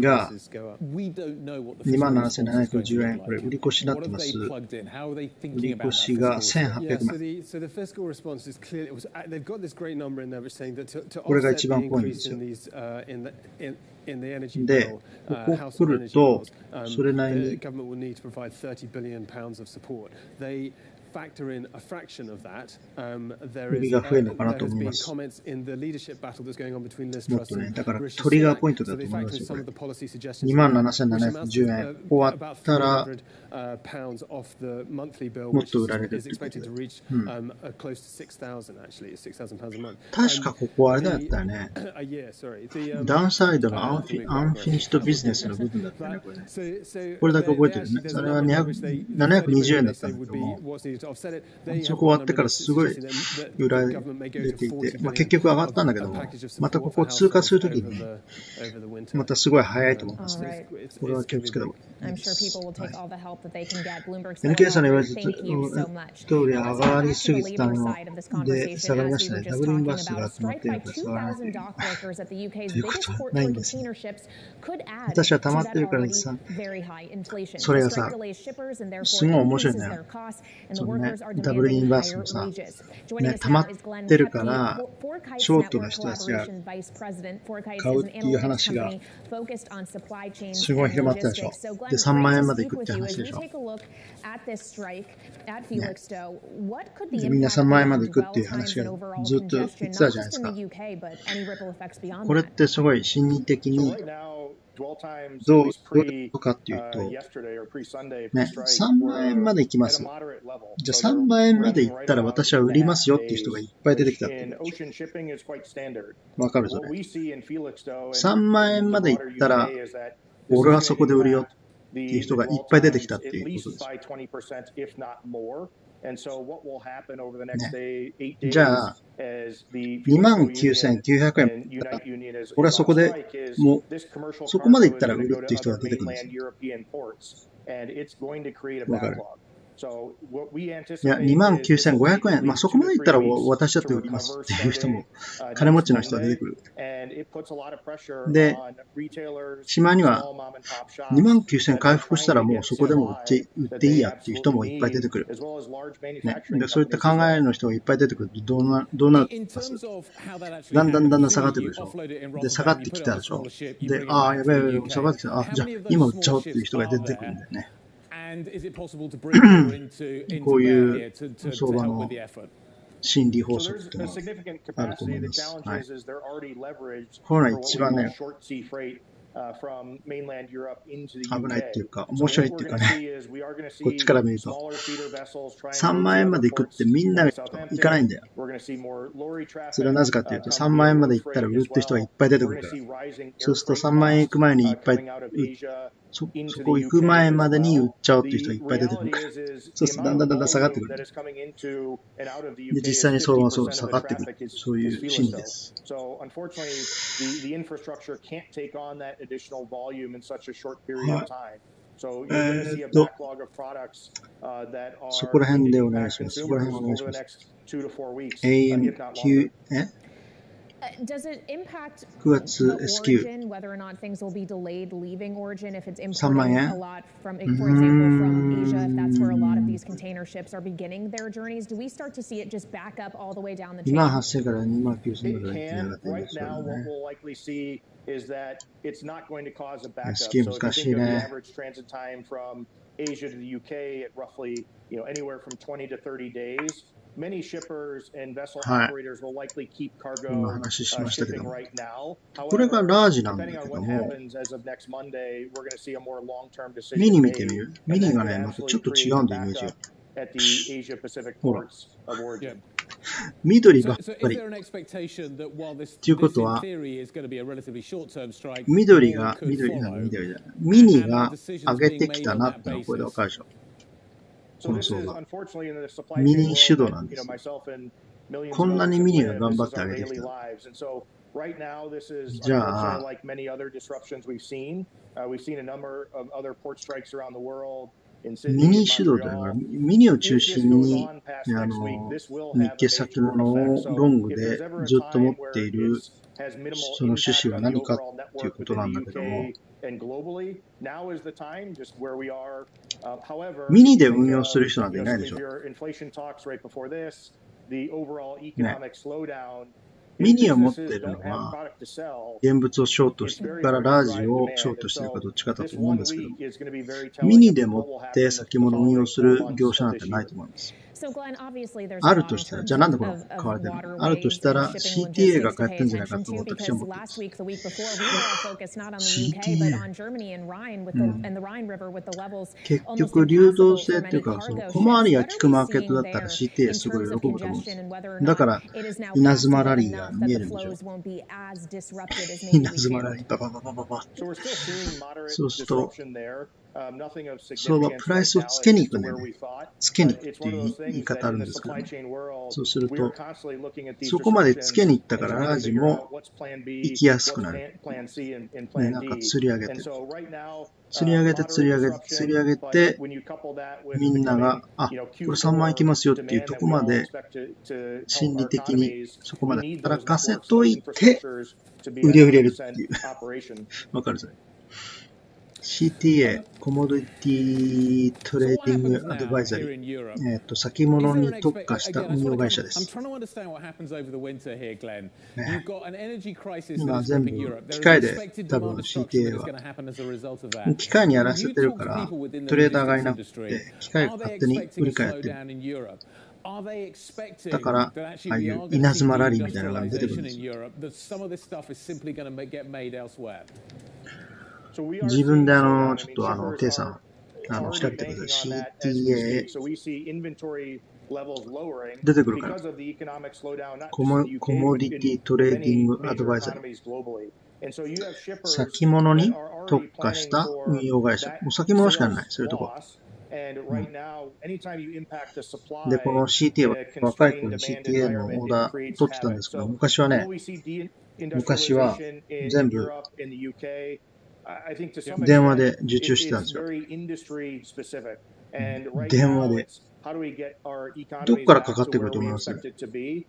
が27,710円、これ売り越しになってます。売り越しが1,800万。これが一番多いんですよ。で、ここ来ると、それなりに売りが増えるのかなと思います。もっとね、だからトリガーポイントだと思いますよ、これ。27,710円終わったら、もっと売られるってことで。確かここあれだったよね。ダウンサイドのアンフィニッシュドビジネスの部分だったよね、これね。これだけ覚えてるね。それは720円だったんだけども、そこ終わってからすごい売られていて、結局上がったんだけども、またここを通過するときにね、またすごい早いと思いますね。これは気をつけた方がいいです。NK さんの言われた通り上がりすぎてたので下がりましたね。ダブルインバースが集まっているから下がらないということはないんですね。私は溜まってるからさ、それがさ、すごい面白いんだよ。そのね、ダブルインバースのさ、ね、溜まってるから、ショートの人たちが買うっていう話がすごい広まったでしょ。で、3万円までいくって話でしょ。ね、で、みんな3万円までいくっていう話がずっと言ってたじゃないですか。これってすごい心理的にどういうことかっていうと、ね、3万円まで行きます。じゃあ3万円まで行ったら私は売りますよっていう人がいっぱい出てきたって。わかるそれ。3万円まで行ったら俺はそこで売るよっていう人がいっぱい出てきたっていうことです。ね、じゃあ、29,900 円。俺はそこでもう、そこまでいったら売るっていう人が出てくるんですよ。わかる？いや、29,500 円。まあ、そこまでいったら私だって売りますっていう人も、金持ちの人が出てくる。で、しまいには、29,000回復したらもうそこでも売っていいやっていう人もいっぱい出てくる。ね、でそういった考えの人がいっぱい出てくるとどうなると思います？だんだん下がってくるでしょ。で、下がってきたでしょ。で、ああ、やべえ、下がってきた。あ、じゃあ今売っちゃおうっていう人が出てくるんだよね。こういう相場の心理法則っていうのがあると思います。はい、これが一番ね、危ないっていうか、面白いっていうかね、こっちから見ると、3万円まで行くってみんなが行かないんだよ。それはなぜかというと、3万円まで行ったら売るって人がいっぱい出てくるから。そうすると3万円行く前にいっぱいそこ行く前までに売っちゃおうっていう人がいっぱい出てくるから。そうするとだんだん下がってくる。で、実際に相場はそう下がってくる。そういう心理です。そこら辺でお願いします。そこら辺お願いします。AM9、Does it impact 9月 S q whether or not things will be delayed leaving origin if it's 3万 importing 円 a lot from, for example, from Asia, if that's where a lot of these container ships are beginning their journeys? Do we start to see it just back up all the way down the chain? 28,000から29,000まで行ってなかったんですよね。Is that it's not going to cause a backup. So if you think of the average transit time from Asia to the UK at roughly, anywhere from 20 to 30 days, many shippers and vessel operators will likely keep cargo shipping right now. これがラージなんだけども、ミニ見てみる？ミニがね、またちょっと違うんだ、イメージが。ほら。緑ばっかり。っていうことは、ミニが上げてきたなってのはこれでわかるでしょ。この相場。ミニ主導なんですよ。こんなにミニが頑張って上げてきた。じゃあ、ミニ主導だから、ミニを中心に日経先物をロングでずっと持っているその趣旨は何かっていうことなんだけども、ミニで運用する人なんていないでしょ。ね、ミニを持っているのは、現物をショートしてからラージをショートしているかどっちかだと思うんですけど、ミニで持って先物を運用する業者なんてないと思います。あるとしたら、じゃあなんでこれ買われてるの？あるとしたら CTA が買ってんじゃないかと私は思ってます。CTA、結局流動性っていうか、その小回りが利くマーケットだったら CTA すごい喜ぶと思うんです。だから稲妻ラリーが見えるんでしょ。稲妻ラリーババババババ。そうすると相場プライスをつけに行くんだよね。つけに行くっていう言い方あるんですけど、ね、そうするとそこまでつけに行ったからラージも行きやすくなる。ね、なんか釣り上げてみんながこれ3万行きますよっていうとこまで心理的にそこまで働かせといて売りを入れるっていうわかるそれ。CTA、コモディティトレーディングアドバイザリー、先物に特化した運用会社です。今全部機械で多分 CTA は機械にやらせてるからトレーダーがいなくて機械が勝手に売り買いやってる。だから、ああいう稲妻ラリーみたいなのが出てくるんですよ。自分でちょっとテイさん、調べてください。CTA 出てくるから。コモディティトレーディングアドバイザリー。先物に特化した運用会社。もう先物しかない、そういうとこ。で、この CTA は若い子に CTA のオーダー取ってたんですけど、昔は全部電話で受注してたんですよ。電話で。どっからかかってくると思います？今日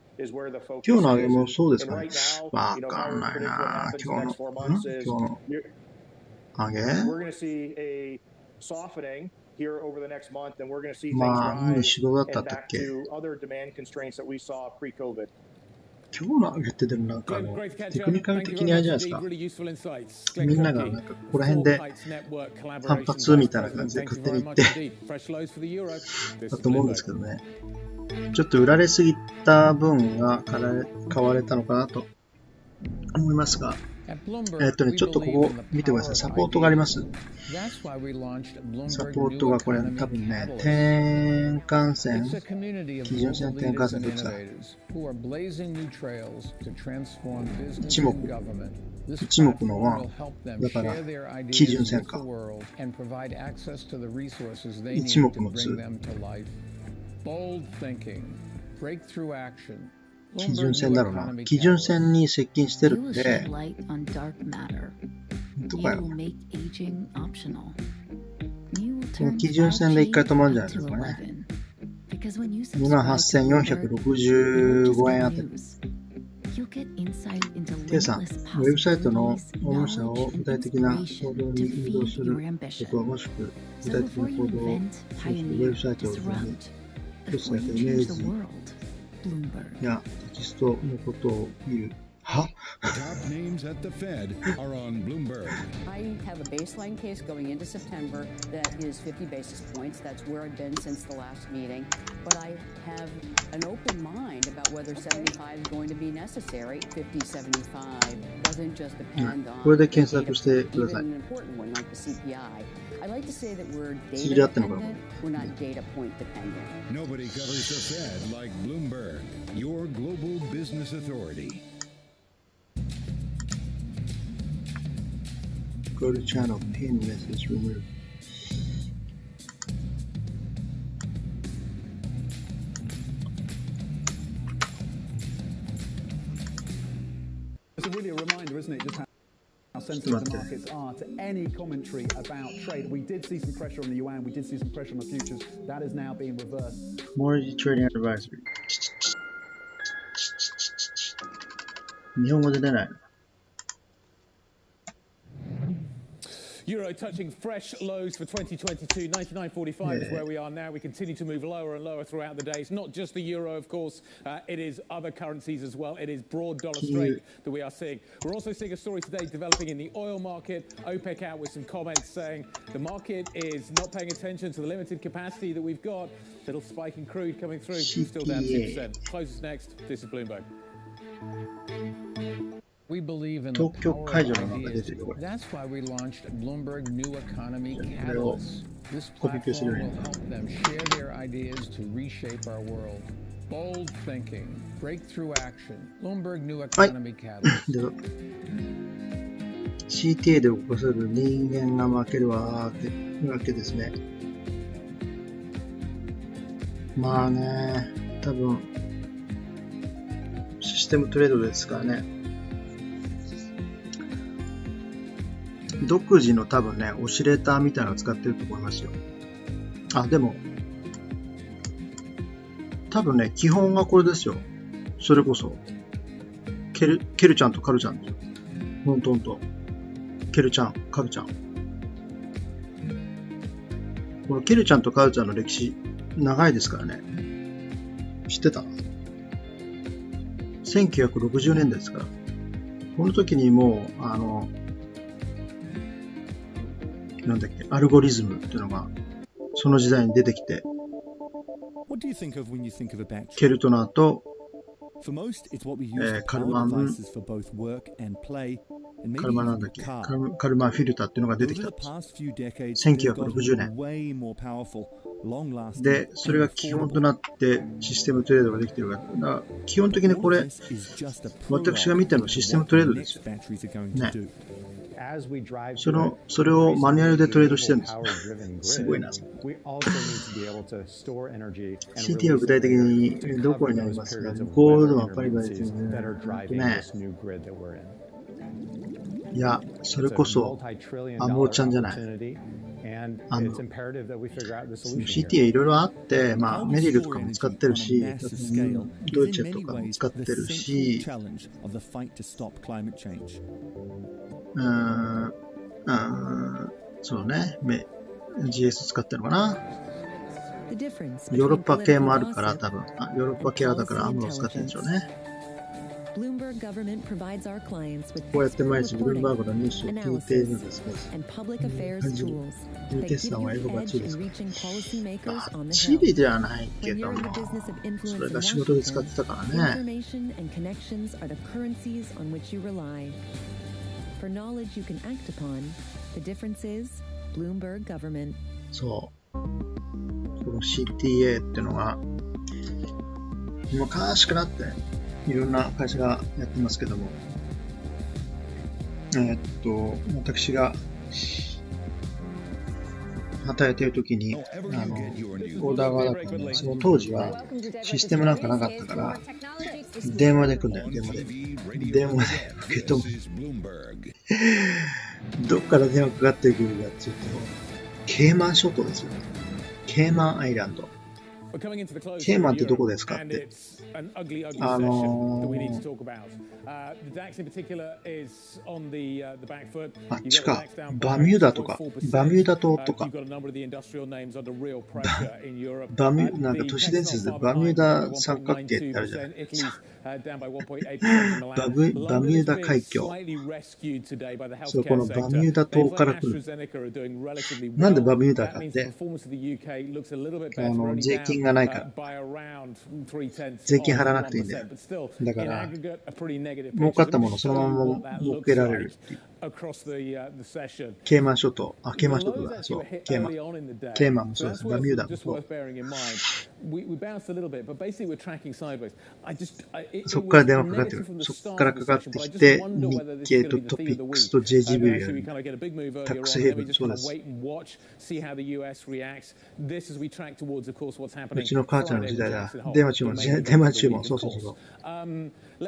の上げもそうですかね。わかんないな。今日の上げまあ、指導だったっけ？今日の上げってでもなんかテクニカル的にあれじゃないですか。みんながなんかここら辺で反発みたいな感じで勝手に言ってだと思うんですけどね。ちょっと売られすぎた分が買われたのかなと思いますが。ちょっとここ見てください。サポートがあります。サポートがこれ多分ね、転換線、基準線転換線どっちだ？一目の1。だから、基準線か。一目の2。基準線だろうな。基準線に接近してるんで、どこやろう。この基準線で一回止まるんじゃないですかね。28,465 円あたり。T さん、ウェブサイトの訪問者を具体的な行動に誘導することはもしく具体的な行動をウェブサイトを一つだけイメージやテキストのことを言う。は？ Top names at the Fed are on Bloomberg. I have a baseline case going into September that is 50 basis points. That's where I've been since the last meeting. But I have an open mind about whether 75 is going to be necessary. 50, 75 doesn't just depend on これで検索してください。 even an important one like the CPI. I like to say that we're data dependent. We're not data point dependent. Nobody covers the Fed like Bloomberg, your global business authority. Go to channel, pin message removed. It's really a reminder, isn't it, just how sensitive the markets are to any commentary about trade. We did see some pressure on the yuan, we did see some pressure on the futures. That is now being reversed. Mortgage trading advisory. 日本語で出ない。Euro touching fresh lows for 2022. 99.45 is where we are now. We continue to move lower and lower throughout the day. It's not just the euro, of course. It is other currencies as well. It is broad dollar strength that we are seeing. We're also seeing a story today developing in the oil market. OPEC out with some comments saying the market is not paying attention to the limited capacity that we've got. Little spike in crude coming through. Still down 2%. Closes next. This is Bloomberg. We believe in the power of ideas. That's why we launched Bloomberg New Economy Catalyst. This platform will help them share their ideas to reshape our world. Bold thinking, breakthrough action. Bloomberg New Economy Catalyst. CTA で起こせる人間が負けるわけですね。まあね、多分システムトレードですからね。独自の多分ね、オシレーターみたいなのを使ってると思いますよ。あ、でも、多分ね、基本がこれですよ。それこそ、ケルちゃんとカルちゃんですよ。ほんと。ケルちゃん、カルちゃん。このケルちゃんとカウちゃんの歴史、長いですからね。知ってた？ 1960 年代ですから。この時にもう、なんだっけ、アルゴリズムっていうのが、その時代に出てきて、ケルトナーと、カルマンなんだっけ、カルマンフィルターっていうのが出てきたんです。1960年。で、それが基本となってシステムトレードができてるから、基本的にこれ、私が見たのはシステムトレードですよ。ね。それをマニュアルでトレードしてるんですよ。すごいな。CT は具体的にどこになりますか？ゴールドはパリバリですよね。いや、それこそ、アモーちゃんじゃない。CT いろいろあって、まあ、メリルとかも使ってるし、ドイツェとかも使ってるし、そうね、GS 使ってるのかな。ヨーロッパ系もあるから、多分。ヨーロッパ系はだからアムロを使ってるんでしょうね。こうやって毎日ブルームバーグのニュースを聞いているんですけど、テスさんは英語バッチリですか？バッチリではないけども、それが仕事で使ってたからね。そう。この CTA ってのが、昔からあって、いろんな会社がやってますけども、私が働いているときに、オーダー側だったので、その当時はシステムなんかなかったから、電話で来るんだよ、電話で受け止め。どっから電話かかってくるかっていうと、ケイマン諸島ですよね。ケイマンアイランド。ケイマンってどこですかって。あっちか。バミューダとか。バミューダ島とか。なんか都市伝説でバミューダ三角形ってあるじゃないですか。バミューダ海峡。そう、このバミューダ島から来る。なんでバミューダかって、税金がないから。税金払わなくていいんだよ。だから、儲かったものをそのまま儲けられるっていう。ケイマン諸島。ケイマン諸島だ。そう。ケイマンもそうです。バミューダもそう。そこから電話かかってくる。そこからかかってきて、日経とトピックスと JGB やる。タックスヘイブン、そうです。うちの母ちゃんの時代だ。電話注文、そうそうそう。で、ど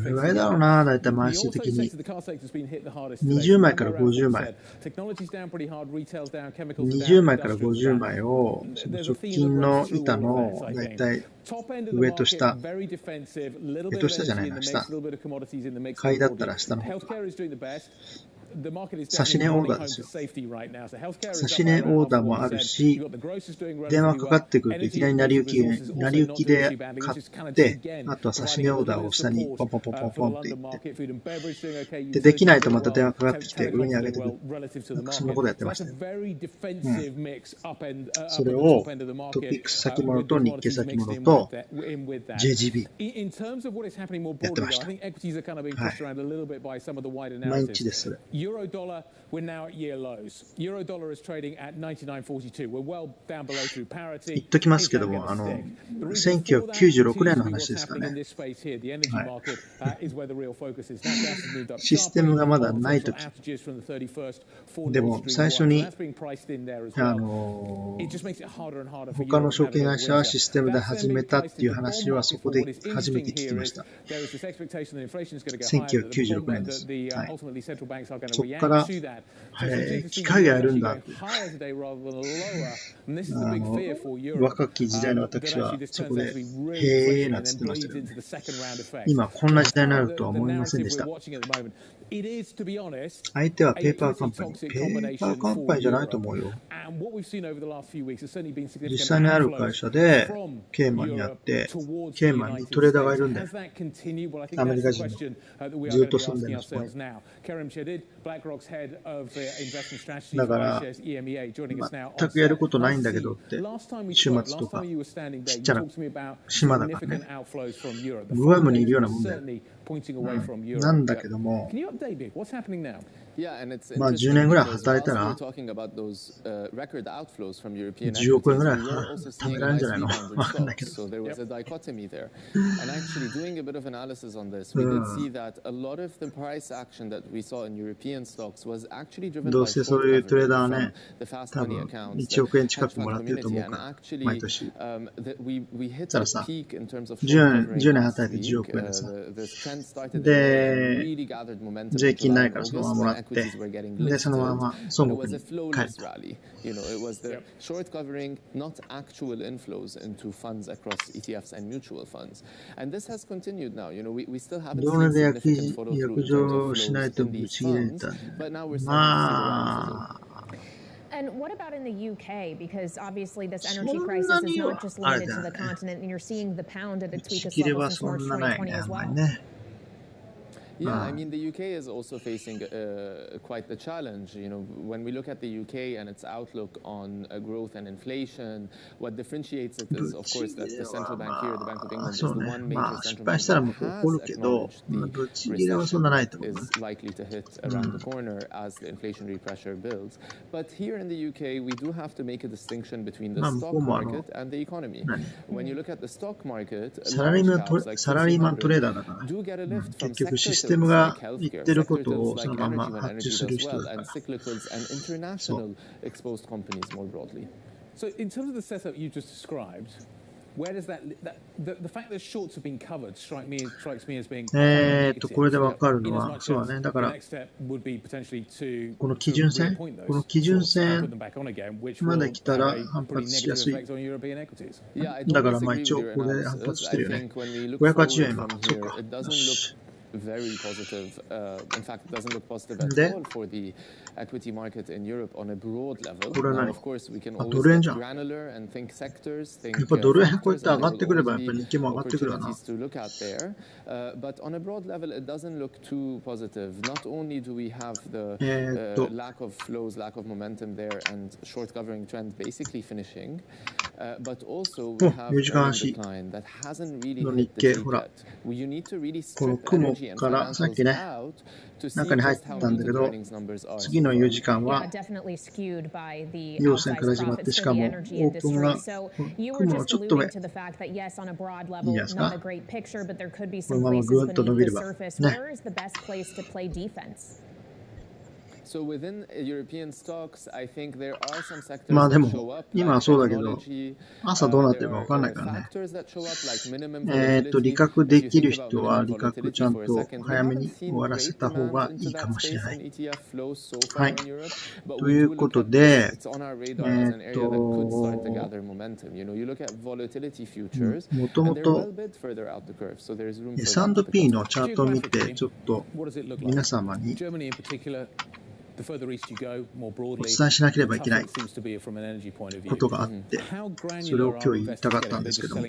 れぐらいだろうな、だいたい枚数的に。20枚から50枚。20枚から50枚を、直近の板のだいたい上と下。上と下じゃないな、下。買いだったら下の方。差し値オーダーですよ。差し値オーダーもあるし、電話かかってくるといきなり成り行きで買って、あとは差し値オーダーを下にポンポンポンポンポンって言って、で、できないとまた電話かかってきて上に上げてくる。なんかそんなことやってましたね。それをトピックス先物と日経先物と JGB やってました。はい。毎日です、それ。Euro dollar, we're now at year lows. Euro dollar is trading at 99.42. We're well down below through parity. 言っときますけども、1996年の話ですからね。はい、システムがまだないとき。でも最初に他の証券会社はシステムで始めたっていう話はそこで初めて聞きました。1996年です。はい、そこから機会があるんだ。若き時代の私はそこでへーなんつってましたよね。今こんな時代になるとは思いませんでした。相手はペーパーカンパニー。ペーパーカンパニーじゃないと思うよ。実際にある会社でケーマンにあって、ケーマンにトレーダーがいるんだよ。アメリカ人のずっと住んでるんですよ。だから全くやることないんだけどって週末とかちっちゃな島だからね、グアムにいるようなもんだよ。なんだけども、まあ10年ぐらい働いたら10億円ぐらい貯められるんじゃないのわかんないけど。どうせそういうトレーダーはね、多分1億円近くもらってると思うから、毎年。たらさ、10年働いて10億円でさ、で、税金ないからそのままもらって、で、そのまま孫悟空に帰ると。Short covering, not actual inflows into funds across ETFs and mutual funds. And this has continued now. We still haven't seen significant follow through in terms of flows in these funds, but now we're starting to see the rises. And what about in the UK? Because obviously this energy crisis is not just limited to the continent, and you're seeing the pound at its weakest level since March 2020 as well. Yeah, I mean, the UK is also facing quite the challenge. When we look at the UK and its outlook on growth and inflation, what differentiates it is, of course, that the central bank here, the Bank of England, is the one major central bank that has acknowledged the recession is likely to hit around the corner as the inflationary pressure builds. But here in the UK, we do have to make a distinction between the stock market and the economy. When you look at the stock market, large caps like FTSE do get a lift from sectorsシステムが言ってることをそのまま発注する人だから。そう。So in terms of the setup you just described, where does the fact that shorts have been covered strikes me as being これでわかるのは、そうだね。だから、この基準線まで来たら反発しやすい。だからまあ一応これで反発してるよね。580円今。そうか。よし。Very positive. In fact, it doesn't look positive at all for the equity market in Europe on a broad level. Now, of course, we can always get granular and think sectors, think factors, and opportunities to look at there. But on a broad level, it doesn't look too positive. Not only do we have the lack of flows, lack of momentum there, and short covering trend basically finishing, but also we have a decline that hasn't really hit the peak yet. You need to really strip energyからさっきね、中に入ったんだけど、次の4時間は陽線から始まって、しかもオープンが雲のちょっと上いいじゃないですか。このままぐーっと伸びればね。まあでも、今はそうだけど、朝どうなってるか分かんないからね。利確できる人は利確ちゃんと早めに終わらせた方がいいかもしれない。はい。ということで、もともと S&P のチャートを見て、ちょっと皆様にお伝えしなければいけないことがあって、それを今日言いたかったんですけども、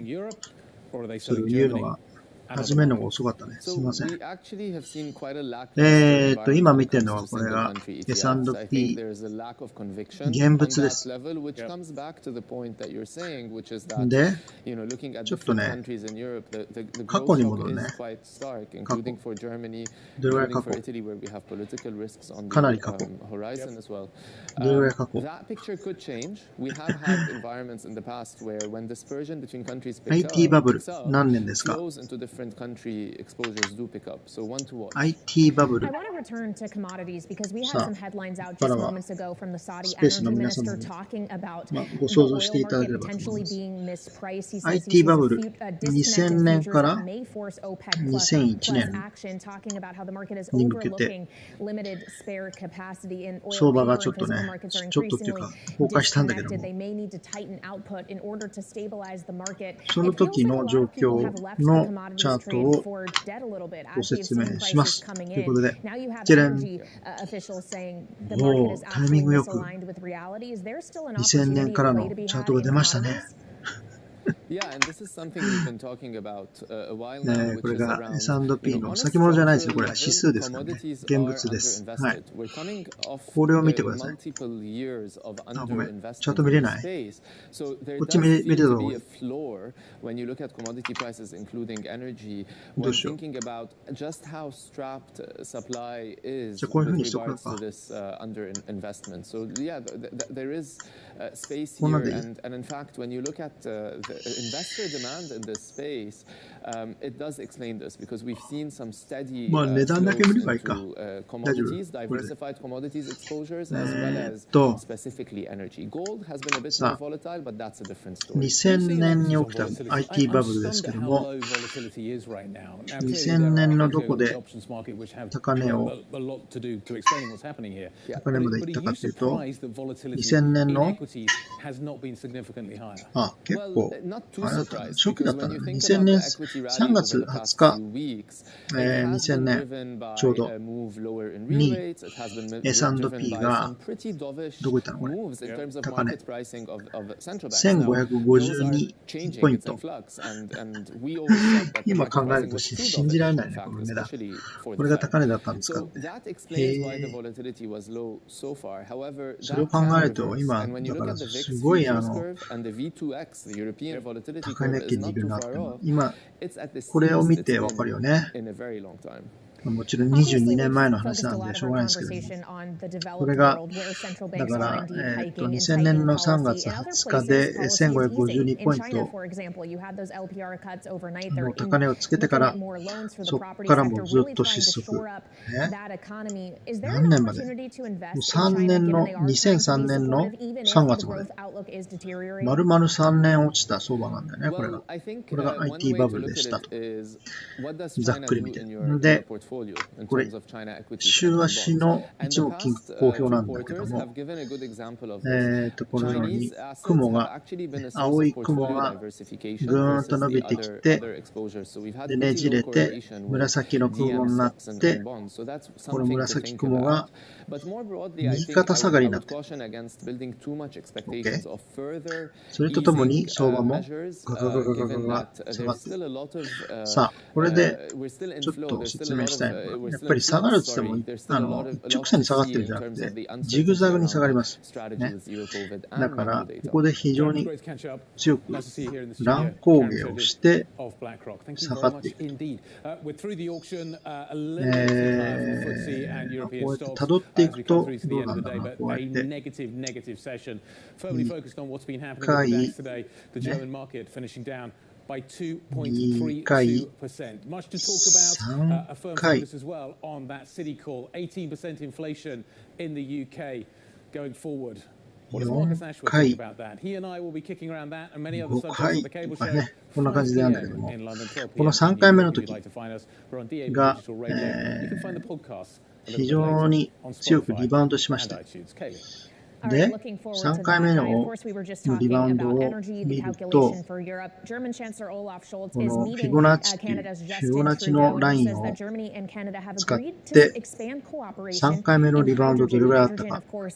それを言うのが始めるのが遅かったね。すみません。今見てるのはこれが S&P 現物です。で、ちょっとね、過去に戻るね。過去。どれぐらい過去？かなり過去。どれぐらい過去？IT バブル、何年ですか？ different country exposures do pick up. So one to watch. IT バブル。I want to return to commodities because we had some headlines out さあ、 just ここからは moments ago from the ス Saudi ペースの energy 皆さん minister も talking about ご the 想像 oil していただけ market ればと思い potentially ます。 being mispriced. He says he IT sees バ a ブル、 disconnect 2000 in 年 futures から that may force OPEC plus 2001年 action, talking about how the market is に向けて overlooking limited spare capacity in oil 相場 paper がちょ and っとね、 physical markets are ちょっとっていう increasingly か崩壊したんだけど disconnected. も、 They may need to tighten output in order to stabilize the market. その It feels 時 like a の lot 状 of people 況 have left the の commodities チャート trade を for dead a little bit ご as we've 説明 seen しま prices す。 coming ということ in. で、 Now you have じゃらん、 energy officials saying the お market お、 is タイミン actually グよく misaligned with reality. Is there still an 2000 年 opportunity から play の to be チャー had トが in 出ましたね。 commodities? Yeah, and this is something we've been talking about a while ね now, こ which れ is が around, S&P の on a 先物じゃないですよ。 structural これは指 level, 数ですからね。 commodities 現 are 物です。はい underinvested. We're coming off これを見てください。 multiple years of あ、ごめん。チャー underinvestment ト見 in れ the ない space. So there こっち does 見れ feel た to 方 be が a floor when you look at commodity prices, including energy, ど when うしよう。 thinking about just how strapped supply じゃ is あこういうふう with にしとこう regards か。 to this underinvestment. So yeah, there is space こんなん here, でいい？ and in fact, when you look at the investor demand in this space, it does explain this because we've seen some steady まあ値段だけ見れ flows ばいいか。 into 大丈夫。 commodities, これで。 diversified commodities exposures, as well as specifically energy. Gold has been a bit more さあ、 volatile, but that's a different story. 2000年に起きた IT バブルですけども、2000年のどこで高値を高値まで行ったかというと、2000年のあ、結構あれだったね、初期だったね。2000年3月20日、2000年ちょうどに S&P がどこ行ったのこれ高値1552ポイント今考えると信じられないねこの値段これが高値だったんですかってそれを考えると今だからすごい高値圏にいるなって今これを見てわかるよねもちろん22年前の話なんでしょうがないですけどもこれがだから、2000年の3月20日で1552ポイントの高値をつけてからそこからもずっと失速何年までもう3年の2003年の3月まで丸々3年落ちた相場なんだよねこれが IT バブルでしたとざっくり見てでこれ、週足の一応金公表なんだけども、このように雲が、青い雲がぐーんと伸びてきて、でねじれて、紫の雲になって、この紫雲が右肩下がりになって、OK。それとともに相場もガガガガガガガ下がって、さあ、これでちょっと説明したいのが、やっぱり下がるって言っても一直線に下がってるんじゃなくてジグザグに下がります、ね、だからここで非常に強く乱高下をして下がっていくとこうやって辿っていくとどうなんだろうなこうやって深い、ね2回、3回、4回、5回とかね、こんな感じでやるんだけども、この3回目の時が、非常に強くリバウンドしました。で、3回目のリバウンドを見ると、このフィボナッチのラインを使って、3回目のリバウンドどれぐらいあったか、ちょ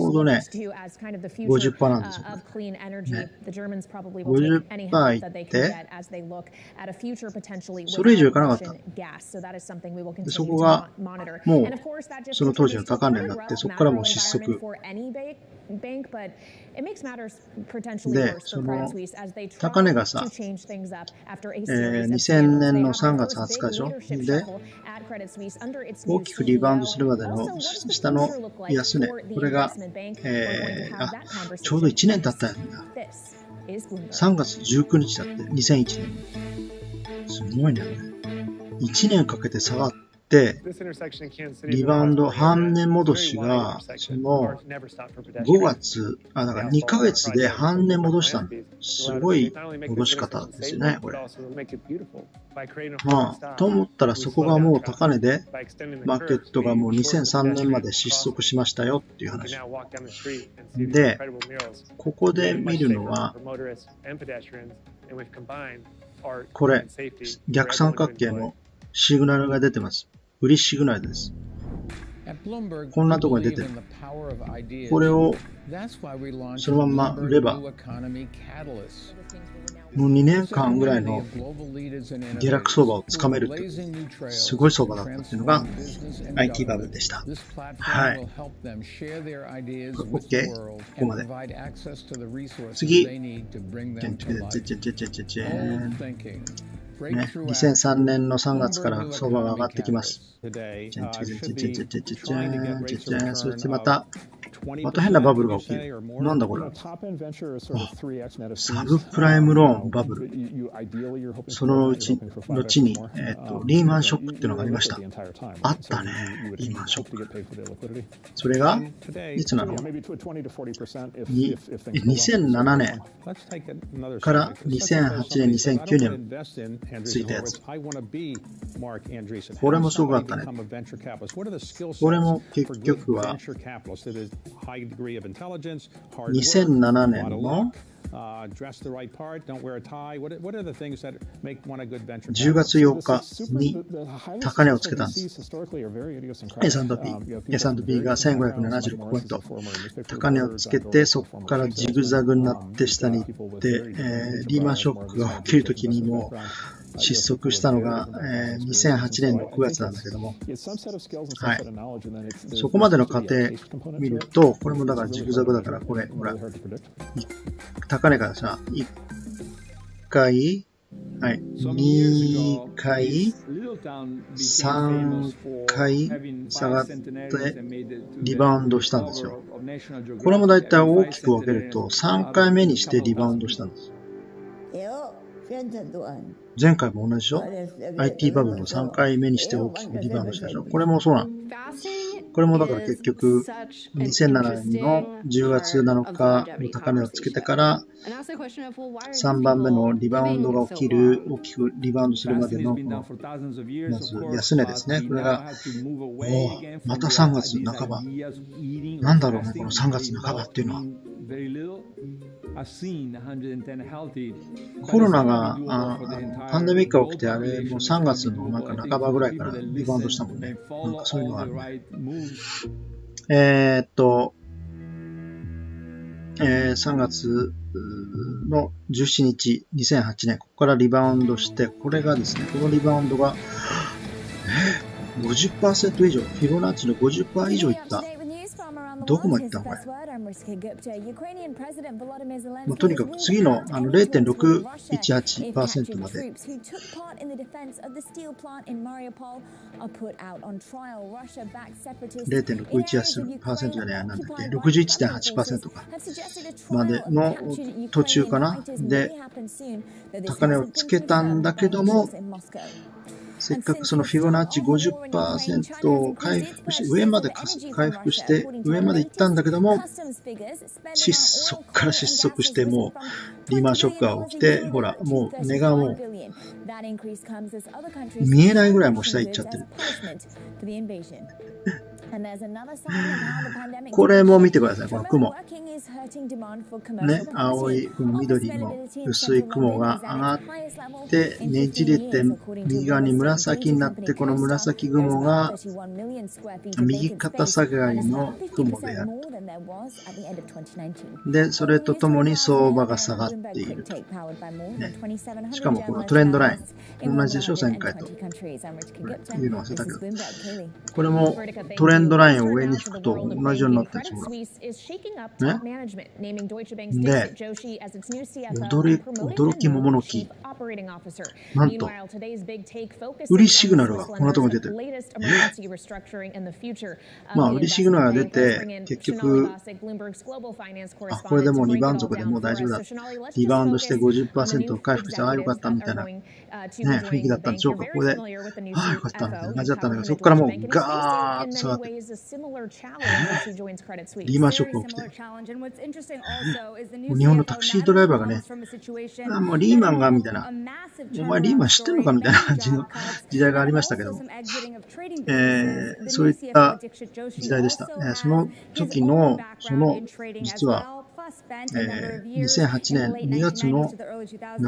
うどね、50% なんですよ。ね、50% いって、それ以上いかなかった。でそこがもうその当時の高値になって、そこからもう失速。で、その高値がさ、2000年の3月20日でしょで、大きくリバウンドするまでの下の安値、これが、ちょうど1年経ったんだ。3月19日だって、2001年。すごいね。1年かけて下がって、リバウンド、半値戻しが、その5月、だから2ヶ月で半値戻したんで、すごい戻し方ですよね、これ。と思ったらそこがもう高値で、マーケットがもう2003年まで失速しましたよっていう話。で、ここで見るのは、これ、逆三角形のシグナルが出てます。売りシグナルです。こんなところに出てる。これをそのまま売れば、もう2年間ぐらいの下落相場をつかめるという、すごい相場だったっていうのが IT バブルでした。はい。OK。ここまで。次。ね、2003年の3月から相場が上がってきます。そしてまた変なバブルが起きる。なんだこれ。サブプライムローンバブル。その後に、リーマンショックっていうのがありました。あったね、リーマンショック。それが、いつなの ?2007 年から2008年、2009年ついたやつ。これもすごかったね。これも結局は、2007年の10月8日に高値をつけたんです。S&P が1576ポイント。高値をつけて、そこからジグザグになって下に行って、リーマンショックが起きるときにもう失速したのが、2008年の9月なんだけども、はい、そこまでの過程見ると、これもだからジグザグだから、これ、ほら、高値からさ、1回、はい、2回、3回下がって、リバウンドしたんですよ。これもだいたい大きく分けると、3回目にしてリバウンドしたんです。前回も同じでしょ ?IT バブルの3回目にして大きくリバウンドしたでしょ。これもそうなの。これもだから結局、2007年の10月7日の高値をつけてから、3番目のリバウンドが起きる、大きくリバウンドするまでの、まず安値ですね。これが、また3月半ば。なんだろうね、この3月半ばっていうのは。コロナがパンデミックが起きて、あれもう3月のなんか半ばぐらいからリバウンドしたもんね。なんかそういうのがあるね。3月の17日、2008年、ここからリバウンドして、これがですね、このリバウンドが、50% 以上、フィボナッチの 50% 以上いった。どこまでいったのこれ。とにかく次の0.618% まで。0.618% じゃない、なんだっけ、61.8% か。までの途中かな。で、高値をつけたんだけども、せっかくそのフィボナッチ 50% を回復して、上まで回復して、上まで行ったんだけども、そこから失速して、もうリーマンショックが起きて、ほら、もう値がもう見えないぐらいもう下行っちゃってる。これも見てください、この雲。ね、青い、この緑の薄い雲が上がって、ねじれて、右側に紫になって、この紫雲が右肩下がりの雲であると。で、それとともに相場が下がっていると。ね、しかもこのトレンドライン、同じでしょ、前回と。言うの忘れたけど。これもトレレンドラインを上に引くと同じようになってるんですよ。ね。で、驚き桃の木。なんと、売りシグナルがこのところに出てる。まあ、売りシグナルが出て、結局、これでもう2番底でもう大丈夫だ。リバウンドして 50% 回復して、ああ、よかったみたいな、ね、雰囲気だったんでしょうか。ここで、ああ、よかったみたいな感じだったんだけど、そこからもうガーッと下がって、リーマンショック起きて、もう日本のタクシードライバーがね、あもうリーマンがみたいな、お前リーマン知ってんのかみたいな感じの時代がありましたけど、そういった時代でした。その時の、実は、2008年2月の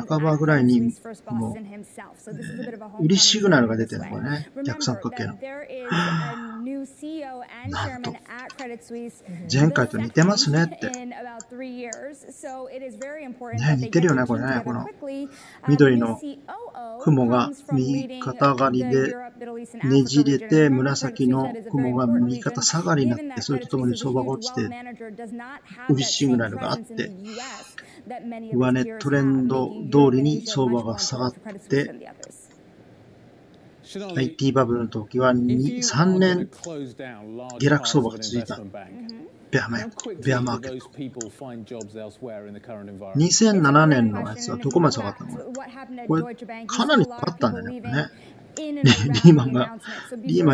半ばぐらいにもう売りシグナルが出てるのがね、逆三角形の。なんと前回と似てますねって。ね、似てるよね、これね。この緑の雲が右肩上がりでねじれて、紫の雲が右肩下がりになって、それとともに相場が落ちて、売りシグナルがあって、上値トレンド通りに相場が下がって、IT バブルの時は3年下落相場が続いた。ベアマーケット。2007年のやつはどこまで下がったの？これ、かなり下がったんだよね。リーマ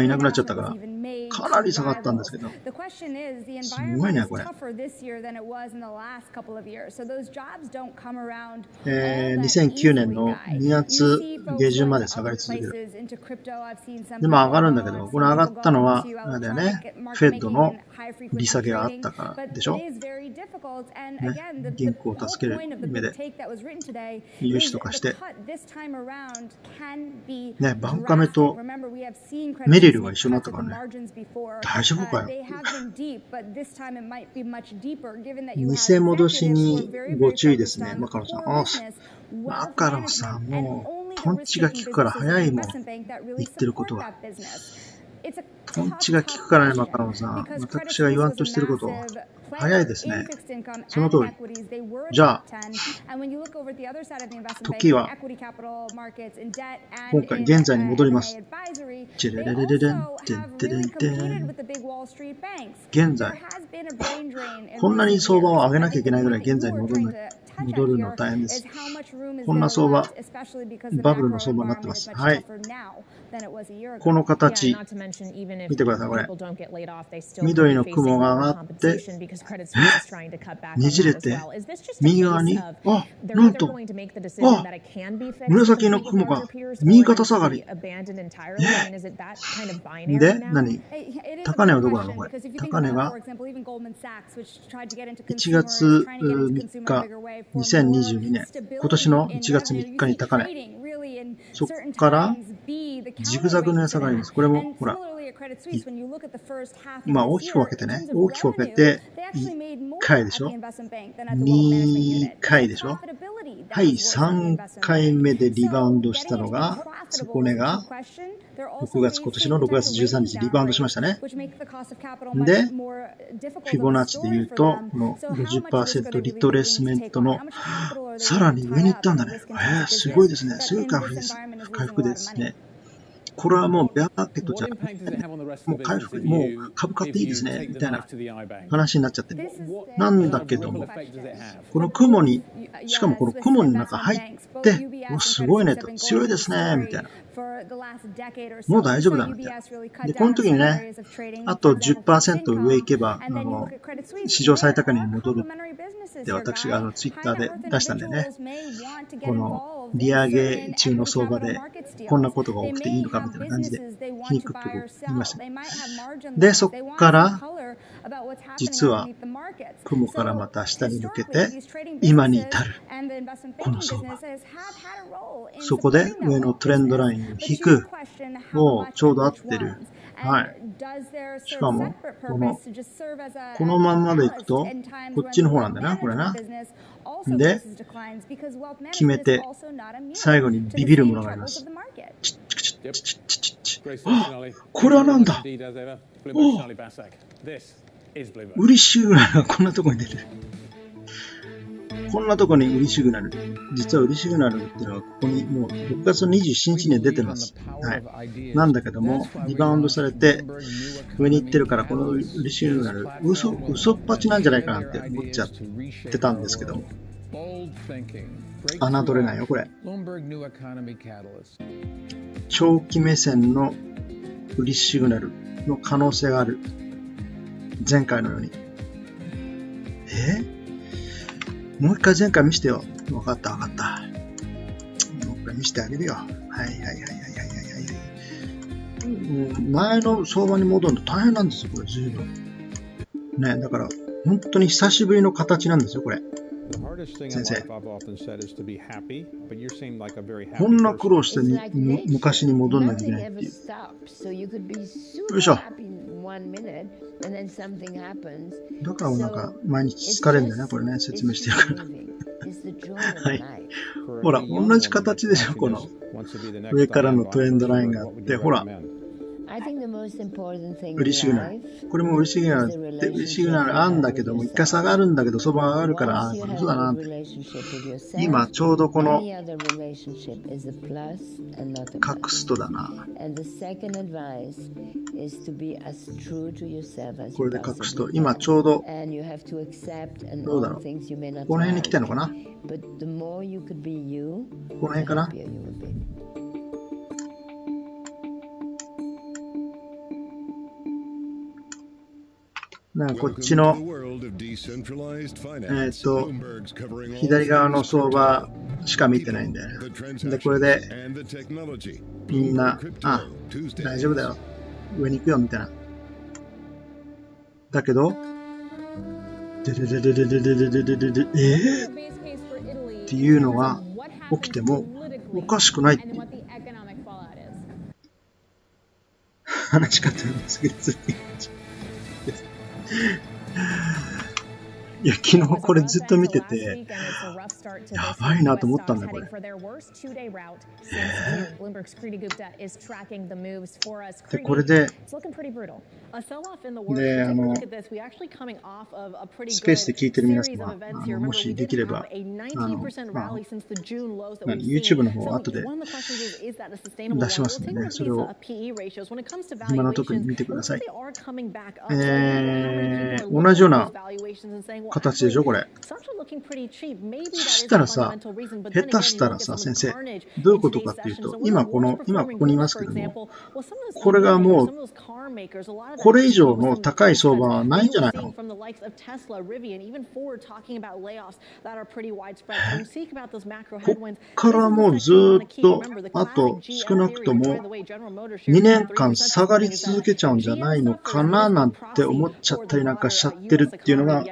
ンいなくなっちゃったから、かなり下がったんですけど、すごいね、これ。2009年の2月下旬まで下がり続ける。でも上がるんだけど、これ上がったのは、あれだよね、フェッドの利下げがあったからでしょ。ね、銀行を助ける目で、融資とかして、ね、バンカメとメリルが一緒になったからね。大丈夫かよ。偽戻しにご注意ですね、マカロンさん。マカロンさん、もう、トンチが効くから早いもん。言ってることが。トンチが効くからね、マカロンさん。私が言わんとしてること。早いですね。その通り。じゃあ、時は、今回、現在に戻ります。チェレレレレレン、テンテレンテン。現在、こんなに相場を上げなきゃいけないぐらい現在に戻るの大変です。こんな相場、バブルの相場になってます。はい。この形、見てください、これ。緑の雲が上がって、ねじれて、右側に、なんと、紫の雲が右肩下がり。で、何？高値はどこなのこれ。高値が1月3日、2022年、今年の1月3日に高値。そこからジグザグの値下がりです。これもほら、まあ大きく分けてね、大きく分けて1回でしょ、2回でしょ、はい、3回目でリバウンドしたのが、底値が今年の6月13日リバウンドしましたね。で、フィボナッチで言うと、この 50% リトレースメントのさらに上に行ったんだね。すごいですね。すごい回復です。回復ですね。これはもうベアマーケットじゃなくて、もう回復、もう株買っていいですね、みたいな話になっちゃってる。なんだけども、この雲に、しかもこの雲の中入って、すごいねと、強いですね、みたいな。もう大丈夫だみたいな。で、この時にね、あと 10% 上行けば、史上最高値に戻るって私がツイッターで出したんでね、この利上げ中の相場でこんなことが多くていいのかみたいな感じで皮肉っぽく言いました。で、そこから実は雲からまた下に抜けて今に至るこの相場。そこで上のトレンドラインを引くをちょうど合ってる。はい。しかも、このまんまでいくと、こっちの方なんだな、これな。で、決めて、最後にビビるものがあります。チッチッチッチッチッチッチッ。これはなんだ。お売りシグナルがこんなところに出てる。こんなところに売りシグナル。実は売りシグナルっていうのはここにもう6月27日に出てます。はい。なんだけども、リバウンドされて上に行ってるから、この売りシグナル、嘘っぱちなんじゃないかなって思っちゃってたんですけども。侮れないよ、これ。長期目線の売りシグナルの可能性がある。前回のように。もう一回前回見せてよ。わかった。もう一回見せてあげるよ。はい。前の相場に戻ると大変なんですよ、これ、随分。ね、だから、本当に久しぶりの形なんですよ、これ。先生。こんな苦労して昔に戻んなきゃいけないっていう。よいしょ。だからもうなんか毎日疲れるんだよね、これね、説明してるから。はい。ほら、同じ形でしょ、この上からのトレンドラインがあって、ほら。売りシグナル。これも売りシグナルって、売りシグナルあるんだけども、一回下がるんだけど、相場が上がるから、これそうだなって。今、ちょうどこの、隠すとだな。これで隠すと、今ちょうど、どうだろう。この辺に来てるのかな。この辺かな。こっちの、左側の相場しか見てないんだよね。で、これで、みんな、大丈夫だよ。上に行くよ、みたいな。だけど、っていうのが起きてもおかしくないっていう話し方なんですけど、いや、昨日これずっと見てて、やばいなと思ったんだよ、これ。で、これで、スペースで聞いてる皆様、もしできれば、YouTube の方後で出しますので、それを今のところに見てください。同じような形でしょ、これ。そしたらさ、下手したらさ、先生、どういうことかっていうと、今ここにいますけども、これがもう、これ以上の高い相場はないんじゃないの？こっからもうずっと、あと少なくとも2年間下がり続けちゃうんじゃないのかななんて思っちゃったりなんかしちゃってるっていうのが、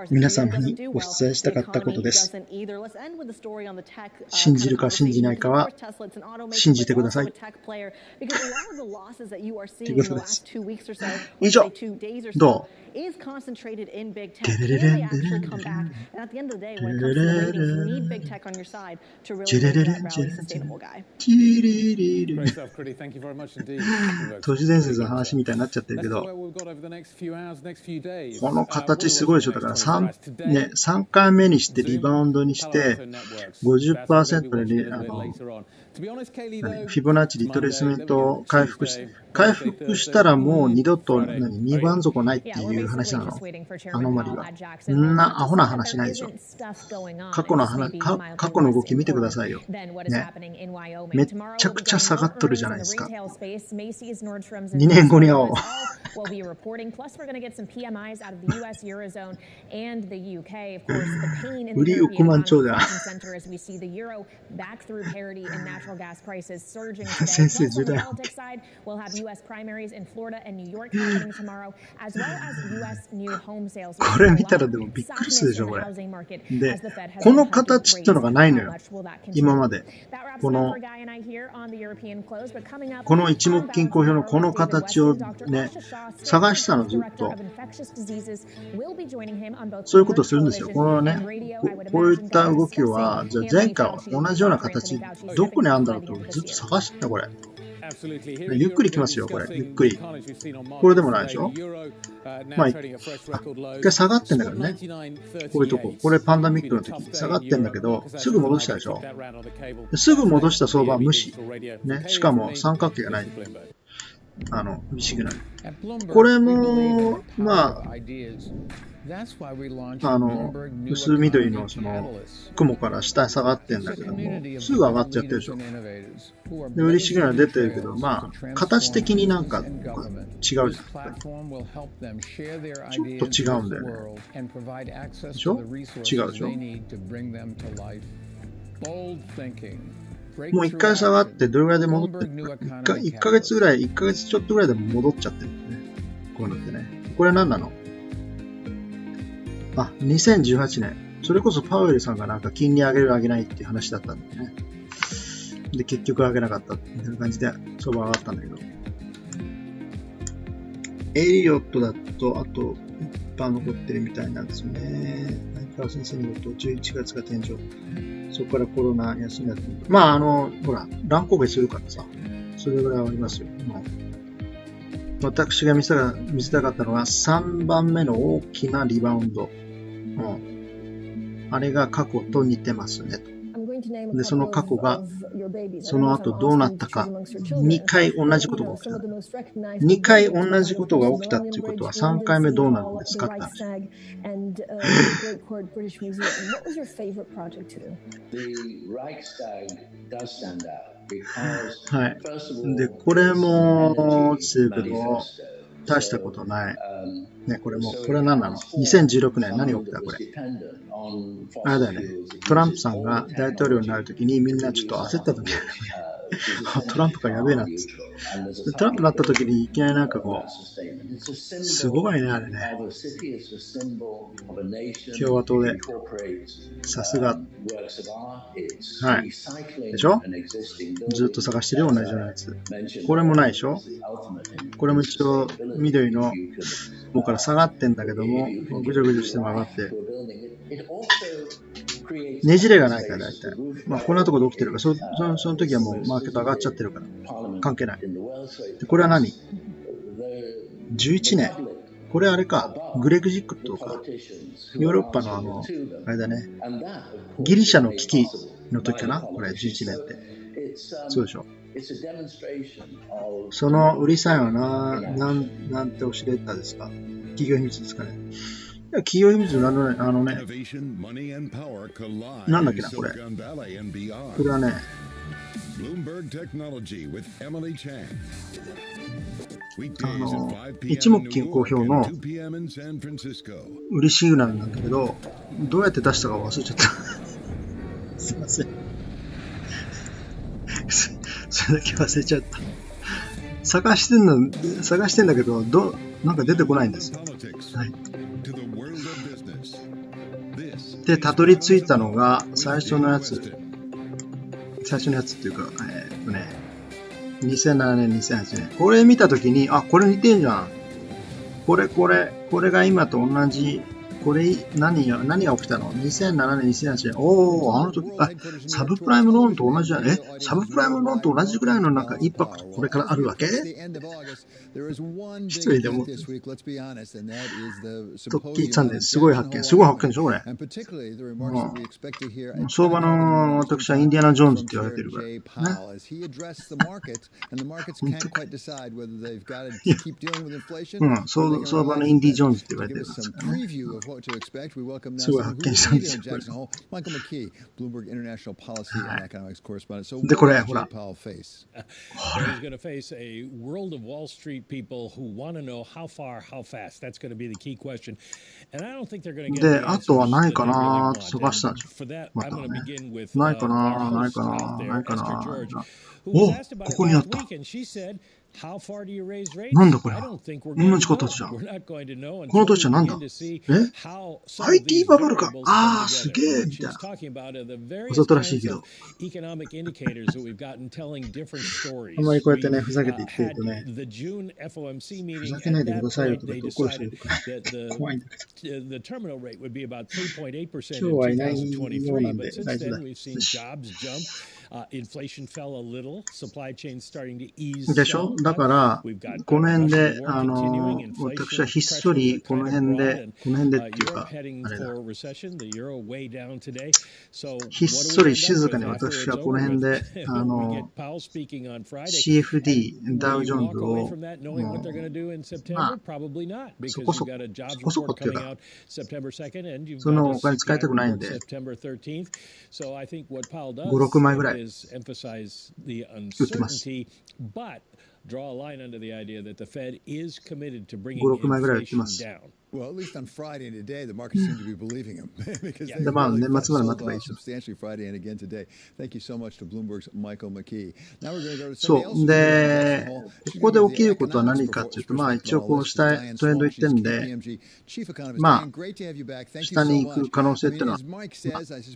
皆様にお伝えしたかったことです。信じるか信じないかは信じてください。ということです。以上、どう？都市伝説の話みたいになっちゃってるけど、この形すごいでしょ。だから3回目にしてリバウンドにして 50% でフィボナッチリトレースメントを回復したらもう二度と2番底ないっていう話なの。アノマリは。そんなアホな話ないでしょ。過去の動き見てくださいよ。ね。めっちゃくちゃ下がっとるじゃないですか。2年後に会おう。売り億万長者。先生重大。これ見たらでもびっくりするでしょ、これ。で、この形ってのがないのよ。今まで。この一目均衡表のこの形をね、探したのずっと。そういうことするんですよ。このね、こういった動きは、じゃあ前回は同じような形、どこにあるんだろうとずっと探してた、これ。ゆっくり来ますよ、これ。ゆっくり。これでもないでしょ。まあ、一回下がってんだけどね。こういうとこ。これパンダミックの時下がってんだけど、すぐ戻したでしょ。すぐ戻した相場は無視。ね。しかも三角形がない。シグナル。これも、まあ、薄緑のその雲から下下がってんだけども、すぐ上がっちゃってるでしょ。で、売りシグナル出てるけど、まあ、形的になんか違うじゃん。ちょっと違うんだよね。でしょ？違うでしょ？もう一回下がってどれぐらいで戻ってるか。1ヶ月ぐらい、1ヶ月ちょっとぐらいでも戻っちゃってるんだよね。こうなってね。これは何なの？あ、2018年。それこそパウエルさんがなんか金利上げる上げないっていう話だったんだよね。で、結局上げなかったみたいな感じで相場上がったんだけど。エリオットだと、あと、一般残ってるみたいなんですよね。川先生によると11月が天井。そこからコロナ休みだって。まあ、ほら、乱高下するからさ。それぐらいはありますよ。私が見せたかったのは3番目の大きなリバウンド。あれが過去と似てますね。で、その過去が、その後どうなったか、2回同じことが起きた。2回同じことが起きたっていうことは3回目どうなるんですかって話。はい。で、これも、ですけど、大したことない。ね、これは何なの？ 2016 年何が起きたこれ。あれだよね。トランプさんが大統領になるときにみんなちょっと焦ったときトランプがやべえなって。トランプになったときにいきなりなんかこう、すごいね、あれね。共和党で。さすが。はい。でしょ？ずっと探してるよ、同じようなやつ。これもないでしょ？これも一応緑のもうから下がってんだけども、ぐじょぐじょしても上がって。ねじれがないから大体。まあこんなとこで起きてるから、その時はもうマーケット上がっちゃってるから。関係ない。でこれは何？ 11 年。これあれか。グレグジックとか。ヨーロッパのあれだね。ギリシャの危機の時かな？これ11年って。そうでしょ。その売りサインはなんてオシレーターですか？企業秘密ですかね。企業秘密なんだね、なんだっけな、これ。これはね、一目金公表の売りシグナルなんだけど、どうやって出したか忘れちゃった。すいません。それだけ忘れちゃった。探してんだけど、なんか出てこないんですよ。はい。で、たどり着いたのが、最初のやつっていうか、2007年、2008年。これ見たときに、あ、これ似てんじゃん。これが今と同じ、これ、何が起きたの？ 2007 年、2008年。おー、あの時、サブプライムローンと同じじゃん。サブプライムローンと同じぐらいのなんかインパクトこれからあるわけ？一人でも。トッキーチャンネル、すごい発見でしょ、これ。相場の私はインディアナ・ジョーンズって言われてるから。ね、相場のインディ・ジョーンズって言われてるからね。すごい発見したんですよ。で、これ、ほら。で、あとはないかなーって探したんですよ。またね。ないかな。お、ここにあった。なんだこれは。同じ形じゃん。この土地はなんだ？IT バブルか。あー、すげーみたいな。わざとらしいけど。あんまりこうやってね、ふざけて言ってるとね、ふざけないでくださいよとか怒る人いるから怖いんだけど。今日はいないようなんで大丈夫だ。Inflation fell a little. Supply chain starting to ease. でしょ。だから、この辺で、私はひっそり、この辺でっていうか、あれだ。ひっそり静かに私はこの辺で、CFD、ダウジョーンズを、まあ、そこそこっていうか、そのお金使いたくないんで、5、6枚ぐらい売ってます。Draw a line under the idea that the Fed is committed to bringing inflation down. Well, at least on Friday and today, the market seemed to be believing him because they substantially Friday and again today. Thank you so much to Bloomberg's Michael McKee. Now we're going to go to somebody else. で、ここで起きることは何かというと、まあ一応こう下へトレンドいってんで、まあ下に行く可能性っていうのは、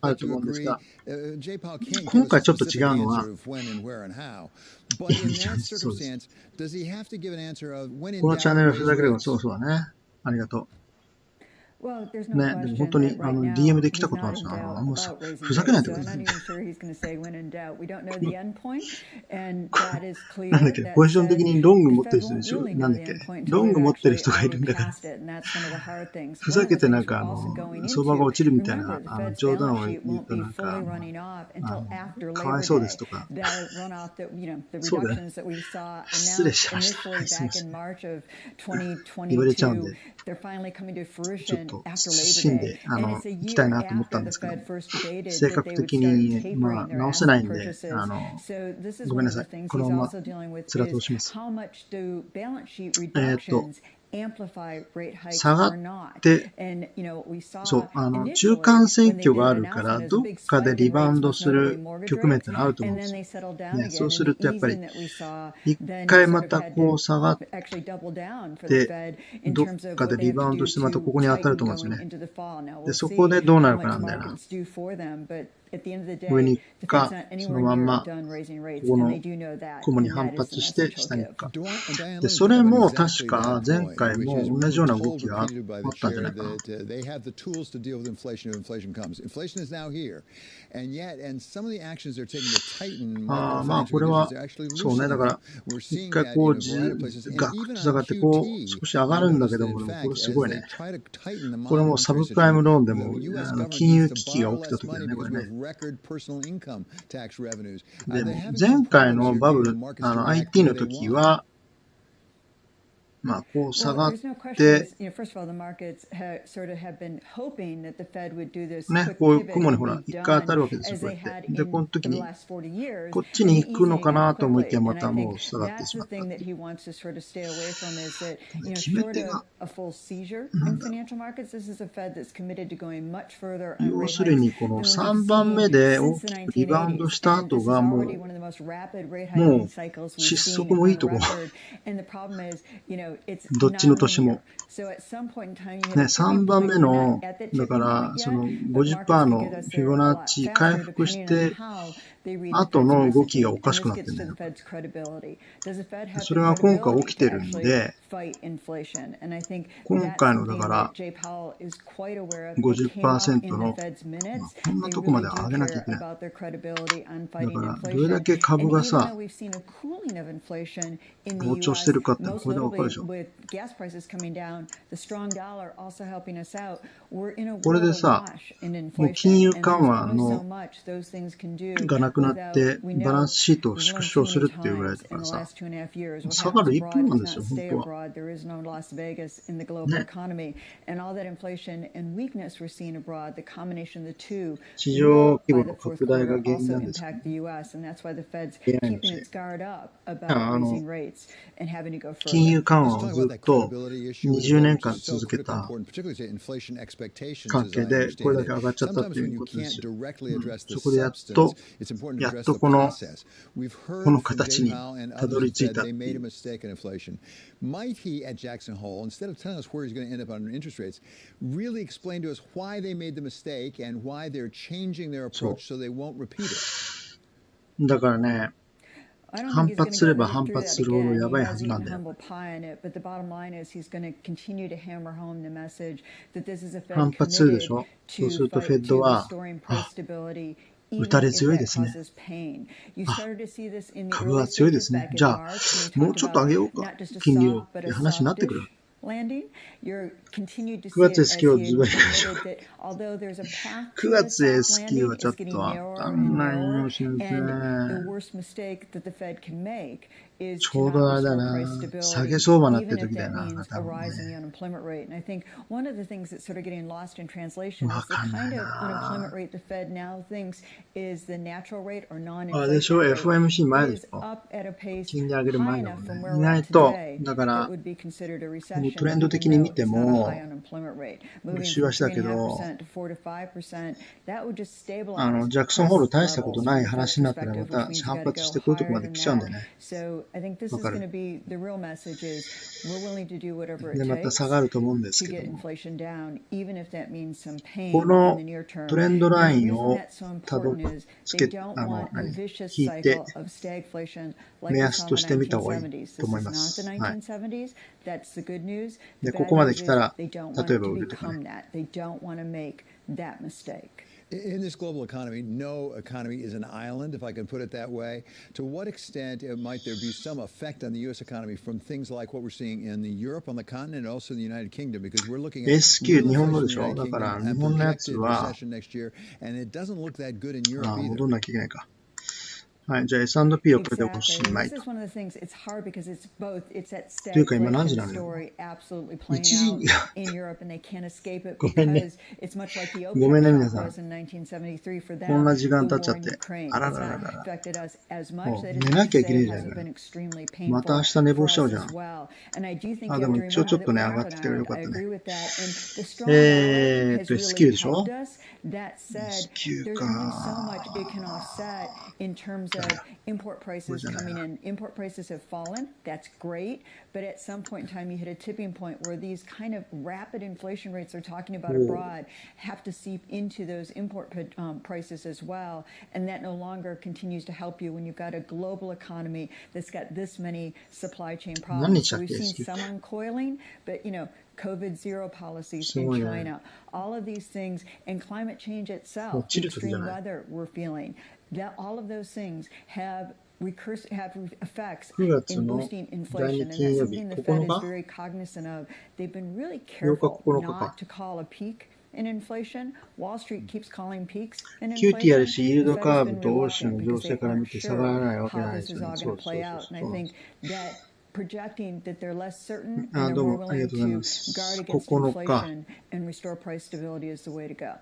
あると思うんですが、今回ちょっと違うのは、But in that circumstance, does he have to give an answer of when in doubt? このチャンネルをふざければそうそうだね。ありがとう。ね、でも本当にDM で来たことなんですよ。あんまふざけないでください。なんだっけ、ポジション的にロング持ってる人でしょ。なんだっけ、ロング持ってる人がいるんだから。ふざけてなんか相場が落ちるみたいな冗談を言うとなんかかわいそうですとか。そうだね。失礼しました。すみません。言われちゃうんで。ちょっと死んで行きたいなと思ったんですけど、性格的にまあ直せないんで、ごめんなさい。このままつら通します。下がって、そう、中間選挙があるから、どっかでリバウンドする局面ってのあると思うんですよ。ね、そうするとやっぱり、一回またこう下がって、どっかでリバウンドしてまたここに当たると思うんですよね。で、そこでどうなるかなんだよな。上に行くか、そのまんま、ここの雲に反発して下に行くか。で、それも確か前回も同じような動きがあったんじゃないかな。まあ、これは、そうね、だから、一回こう、ガクッと下がって、こう、少し上がるんだけども、これすごいね。これもサブプライムローンでも、金融危機が起きた時だね、これね。で、前回のバブル、IT の時は、まあ、こう下がって、ね、こういう雲にほら、一回当たるわけですよ、こうやって。で、この時に、こっちに行くのかなと思いきや、またもう下がってしまった。決め手が、要するに、この3番目で大きくリバウンドした後がもう失速もいいとこ。どっちの年も。ね、3番目の、だから、その 50% のフィボナッチ回復して、後の動きがおかしくなってるんだよ。それが今回起きてるんで、今回のだから 50% の、こんなとこまで上げなきゃいけない。だからどれだけ株がさ、膨張してるかってこれでわかるでしょ。これでさ、もう金融緩和のがなくなってバランスシートを縮小するっていうぐらいだからさ、下がる一方なんですよ、本当は。ね、市場規模の拡大が原因なんですけど、金融緩和をずっと20年間続けた関係でこれだけ上がっちゃったっていうことですよ。そこでやっとこの形にたどり着いたっていう。Might he at Jackson Hole, instead of telling us where he's going to end up on interest rates, really explain to us why they made the mistake and why they're changing their approach so they won't repeat it? だからね、反発すれば反発するほどやばいはずなんだよ。反発するでしょ。そうするとフェッドは、打たれ強いですね。株は強いですね。じゃあ、もうちょっと上げようか、金利をって話になってくる。9月 S q をズバリ返しよう。9月 S q はちょっとわかんないのしですね。ちょうどあれだな、下げ相場になってる時だよな、多分ね。わかんないな。あれでしょ、FOMC 前でしょ。金利上げる前だもんね。意外と、だから、トレンド的に見ても、週足だけど、ジャクソンホール大したことない話になったらまた反発してこういうとこまで来ちゃうんだよね。わかる。で、また下がると思うんですけど、このトレンドラインを引いて、目安としてみた方がいいと思います。はい。で、ここまで来たら、例えば売るとかね。In this global economy, no economy is an island, if I can put it that way. To what extent might there be some effect on the U.S. economy from things like what we're seeing in the Europe on the continent and also in the United Kingdom? Because we're looking at SQ 日本語でしょ。だから日本のやつは、戻んなきゃいけないか。はい、じゃあ S&P をこれでおしまいと。というか今何時なのよ。1時。ごめんね。ごめんね皆さん。こんな時間経っちゃって。あららららら。もう寝なきゃいけないじゃないか。また明日寝坊しちゃうじゃん。あ、でも一応ちょっとね、上がってきてよかったね。S q でしょ？ S q か。import prices coming in. Import prices have fallen. That's great. But at some point in time, you hit a tipping point where these kind of rapid inflation rates they're talking about abroad have to seep into those import prices as well. And that no longer continues to help you when you've got a global economy that's got this many supply chain problems. So we've seen some uncoiling, but COVID zero policies in China, all of these things, and climate change itself, extreme weather we're feeling. That all of those things have effects in boosting inflation, and that's something the Fed is very cognizant of. They've been really careful not to call a peak in inflation. Wall Street keeps calling peaks in inflation. The Fed has been reluctant because they aren't sure how this is all going to play out, and I think that projecting that they're less certain and they're more willing to guard against inflation and restore price stability is the way to go.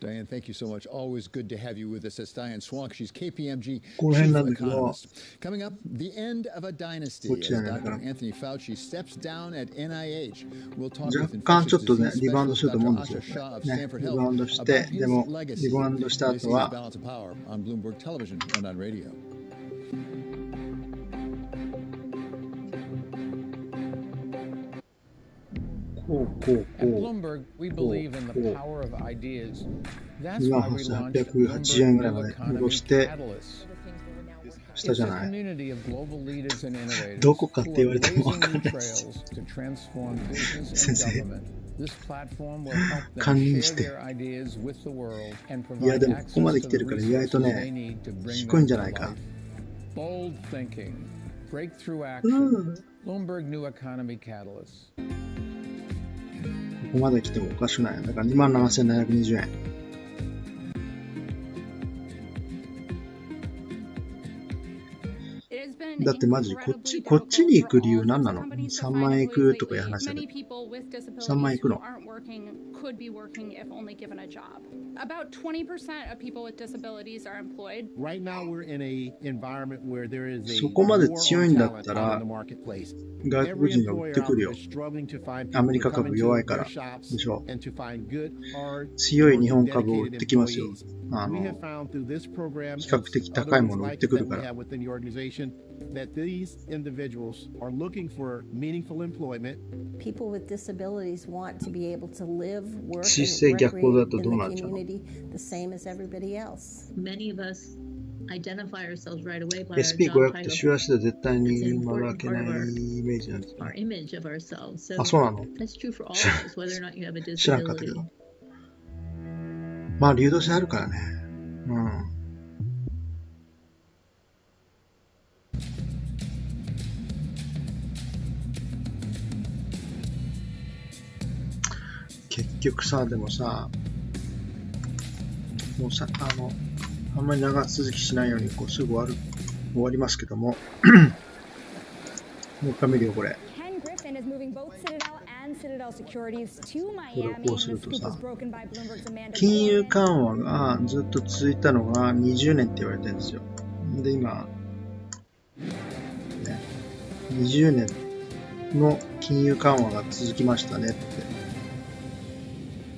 Diane, thank you so much. Always good to have you with us. That's Diane Swank. She's KPMG chief economist. Coming up, the end of a dynasty as Dr. Anthony Fauci steps down at NIH. We'll talk with infectious disease specialist Dr. Asha Shah of Stanford Health about his legacy in this balance of power on Bloomberg Television and on radio. At Bloomberg, we believe in the power of ideas. That's why we launched Bloomberg Catalyst. It's a community of global leaders and innovators who are blazing trails to transform business and government. This platform will help them share their ideas with the world and provide access to the resources they need to bring them to life. Bold thinking, breakthrough action, Bloomberg New Economy Catalyst. ここまで来てもおかしくない。だから 27,720 円。だってマジこっちに行く理由何なの ?3 万円行くとかいう話だけど。3万円行くのcould be working if only given a job. About 20% of people with disabilities are employed. Right now we're in an environment where there is a そこまで強いんだったら外国人が売ってくるよ。アメリカ株弱いからでしょ。強い日本株を売ってきますよ。比較的高いものを売ってくるから。That these individuals are looking for meaningful employment. People with disabilities want to be able to live, work, and recreate in the community the same as everybody else. Many of us identify ourselves right away by our job title. It's an important part of our image of ourselves. So that's true for all of us, whether or not you have a disability. まあ流動性あるからね。結局さ、でもさ、もうさ、あんまり長続きしないように、こう、すぐ終わりますけども。もう一回見るよ、これ。これをこうするとさ、金融緩和がずっと続いたのが20年って言われてるんですよ。で、今、ね、20年の金融緩和が続きましたねって。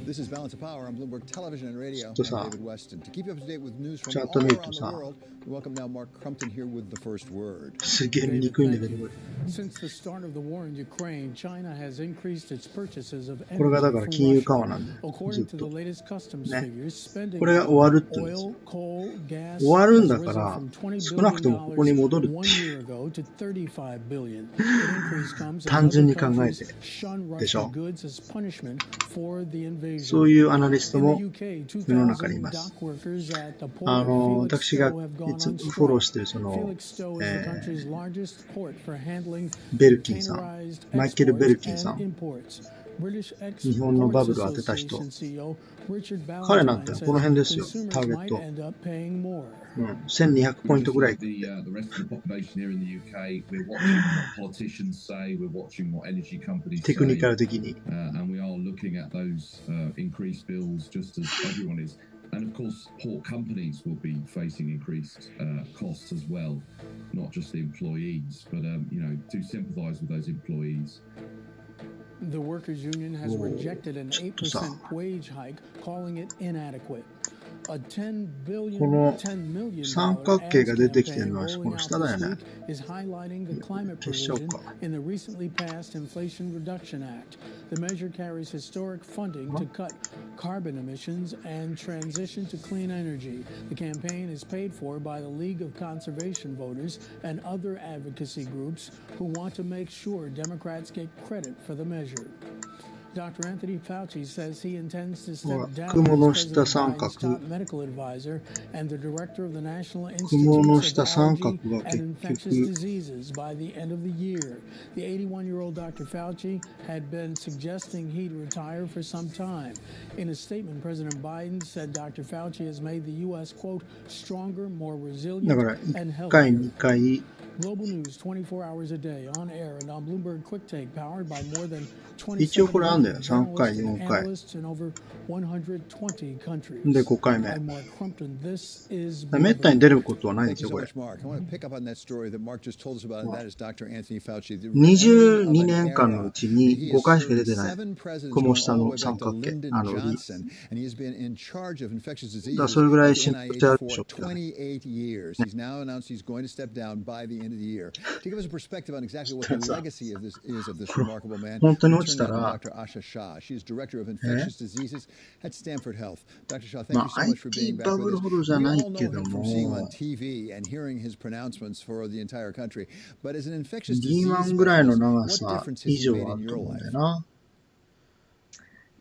This is Balance of Power on Bloomberg Television and Radio. I'm とさ、 David Weston. To keep you up to date with news チャ from ート all 見る around と the さ、 world, we welcome now Mark Crumpton here with the first word. すげえ見にくいんだけど、これ。 Since the start of the war in Ukraine, China has increased its purchases of これがだ energy から from 金融緩和 Russia. なんだよ、ず According っ to と。 the latest customs ね。 figures, spending これが終わるって言 on うんですよ。 oil, coal, gas 終わるん has だか risen ら、 from $20 少なくともここに billion 戻るって one year ago to $35 billion. The increase comes as 単純 other に考え countries て shun でし Russian ょ。 goods as punishment for the そう invasion. いうアナリスト In も the UK, 世の中にい 2,000 ます。 dock workers at the port of Felix 私が Stowe have い gone つ on もフォロー strike. しているその、 Felix Stowe is the country's largest port for handling ベルキンさん、 containerized マイケル・ベ exports ルキンさ and ん、 imports. British 日本のバブ Exports ルを当てた人、 Association CEO Richard 彼なんて Ballantyne この says 辺ですよ、ター consumers ゲッ might ト。end up paying more. 1200ポイントぐらい。 The rest of the population here in the UK, we're watching what politicians say, we're watching what energy companies テ say, クニカル的に。 and we are looking at those increased bills just as everyone is. And of course, port companies will be facing increased costs as well, not just the employees, but do sympathise with those employees. The workers' union has rejected an 8% wage hike, calling it inadequate. A $10 million 三角形が出てきてるのは ads この下だよね。 campaign rolling out this week is highlighting the climate 消しちゃおう provision か。 in the recently passed Inflation Reduction Act. The measure carries historic funding to cut carbon emissions and transition to clean energy. The campaign is paid for by the League of Conservation Voters and other advocacy groups who want to make sure Democrats get credit for the measure. Dr. Anthony Fauci says he intends to step down as President Biden's top medical advisor and the director of the National Institutes of Allergy and Infectious Diseases by the end of the year. The 81-year-old Dr. Fauci had been suggesting he'd retire for some time. In a statement, President Biden said Dr. Fauci has made the U.S., quote, stronger, more resilient, and healthier. Global news 24 hours a day, on air and on Bloomberg Quick Take, powered by more than 一応これあんだよ、 27 3回、 journalists 4 and 回。 analysts in over 120 countries. で、5回目。 I'm Mark Crumpton. This is めったに出ることはないんですよ、こ Thank れ you so。much, Mark. I want to pick up on that story that Mark just told us about, and that is Dr. Anthony Fauci. The 22年間のうちに5回しか出てない。この下の三角形。Lyndon Johnson, and he has been in charge of infectious だから diseases それぐらい at 信 the 頼してあ NIH るでし for ょってね。 28 years. He's now announced he's going to step down by the end of the year. To give us a perspective on exactly what the legacy of this is of this remarkable man, 本当に we 落ち turn た now to ら、 Dr. Asha Shah. She is director of infectious diseases at Stanford Health. Dr. Shah, thank ま you あ so much for being IT back バ with ブル us. ほどじ We ゃない all け know ど him from seeing him も on、TV and hearing his pronouncements for the entire country. But as an infectious disease D1 ぐらいの specialist, 長 what さ difference 以 has he 上 made はあ in ると your 思うんだよ life? な。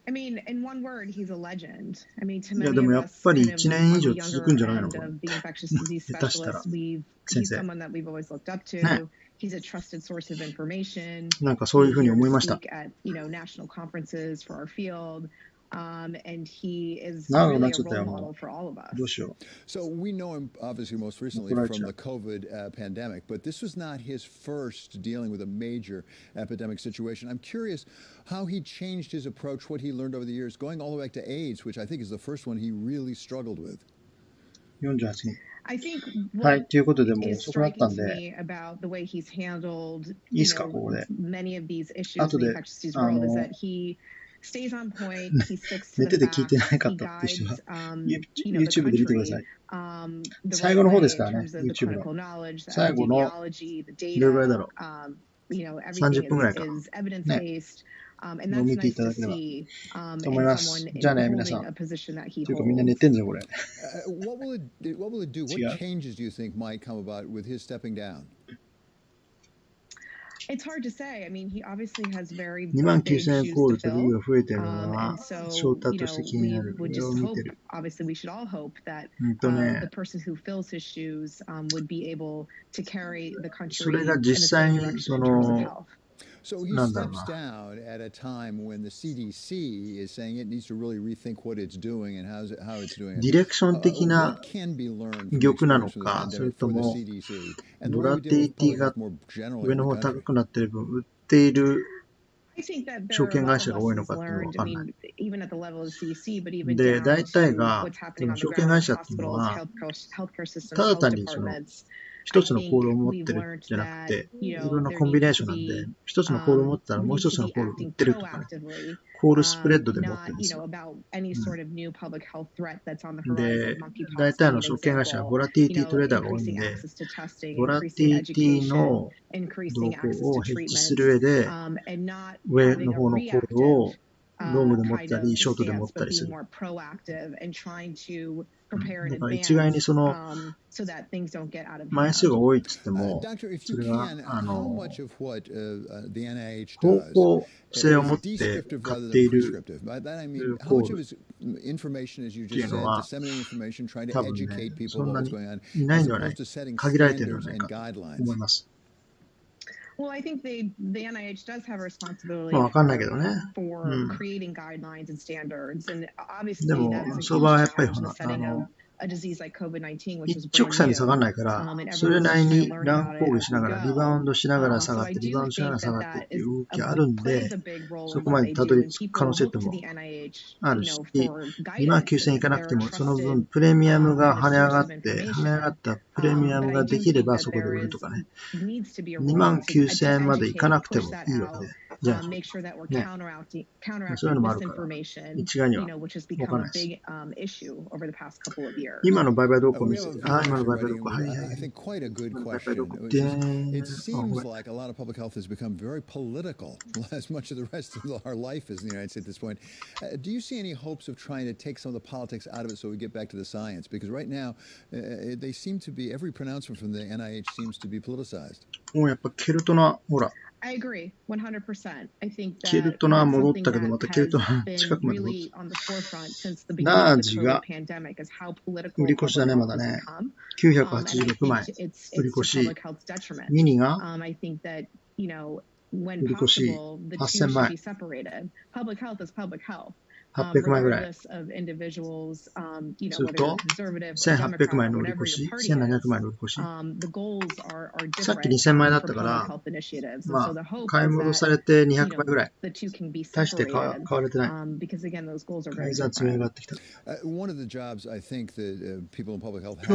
I mean, in one word, he's a legend. I mean, to いや、 many で of もやっ us ぱり kind of 1年以 on 上 the 続くん younger じゃないの end これ。 of the infectious disease 下手したら。 specialists, 先 he's 生。 someone that we've always looked up ね。 to. He's a trusted source of information. なんかそういう He's ふうに here 思 to いました。 speak at, national conferences for our field. And he is 長くな really っちゃ a ったよ、 role も model for all of う。 us. どうしよ So we know him obviously most recently 怒られ from ちゃ the う。 COVID pandemic, but this was not his first dealing with a major epidemic situation. I'm curious how he changed his approach, what he learned over the years, going all the way back to AIDS, which I think is the first one he really struggled with. 48人。 I think はい、 what ということでもう is 遅くなった striking ん to で、 me about the way he's handled, いいですか、ここで。 many of these issues 後 in the で、infectious disease world is that he stays on point, he sticks to 寝 the てて聞いてな facts, かっ he たっていう人 guides, は、the YouTube で見てくださ country い。 the 最 right 後の方 way です in からね、 terms of the YouTube の。 clinical knowledge, the 最後の、 epidemiology, the どれぐらいだ data, ろう。 everything 30分ぐらいか。 is ね。 evidence-based. And もう that's 見てい nice た to だければ。 see と思い in ます。 someone じゃあね、皆さ holding ん。 a position that he というかみんな寝 holds. てんぞ、これ。What will it do? 違 What う。 changes do you think might come about with his stepping down? It's hard to say. I mean, he obviously has very 29000 big 円 shoes コー to ルと fill. が増えてるのは、 And so, 翔太として気にな we る。こ would れを just 見 hope, てる。obviously, we should all hope that ね、 the person who fills his shoes would be able to carry the それ country が in 実 a 際 certain に、 direction そ in terms of の、 health. So he steps down at a time when the CDC is saying it needs to really rethink what it's doing and how it's doing it. ディレクション的な玉なのか、それともボラティリティが上の方高くなっている分、売っている証券会社が多いのかっていうのは分かんない。で、大体が、証券会社っていうのは、ただ単にその一つのコールを持ってるんじゃなくて、いろんなコンビネーションなんで、一つのコールを持ってたらもう一つのコールを売ってるとかね、コールスプレッドで持ってるんですよ。で、大体の証券会社はボラティリティトレーダーが多いんで、ボラティリティの動向をヘッジする上で、上の方のコールをロングで持ったり、ショートで持ったりする。だから一概にその枚数が多いって言っても、それが方向性を持って買っているコールっていうのは、多分ね、そんなにいないんではない、限られているのではないかと思います。Well, I think the NIH does have a responsibility for creating guidelines and standards, and obviously that's a challenge that in a disease like COVID-19, which is brand new. 一直線に下がらないから、それなりに乱高下しながら、リバウンドしながら下がって、リバウンドしながら下がってっていう動きがあるんで、そこまでたどり着く可能性ってもあるし、29000いかなくても、その分プレミアムが跳ね上がって、跳ね上がったプレミアムができればそこで売るとかね、29000円までいかなくてもいいわけで。じゃあ、ね、そういうのもあるから、一概には分からないです。今の売買動向を見せて、今の売買動向、はいはい。I think quite a good question. It seems like a lot of public health has become very political, as much of the rest of our life is in the United States at this point. Do you see any hopes of trying to take some of the politics out of it so we get back to the science? Because right now, they seem to be, every pronouncement from the NIH seems to be politicized. もうやっぱケルトナ、ほら。I agree, 100%. I think that ケルトナ戻ったけど、またケルトナ近くまで戻った。ナージが売り越しだね、まだね。986枚売り越し。ミニが売り越し8000枚。800枚ぐらい。すると、1800枚の売り越し、1700枚の売り越し。さっき2000枚だったから、まあ、買い戻されて200枚ぐらい。大して買われてない。改ざん積み上がってきた。今日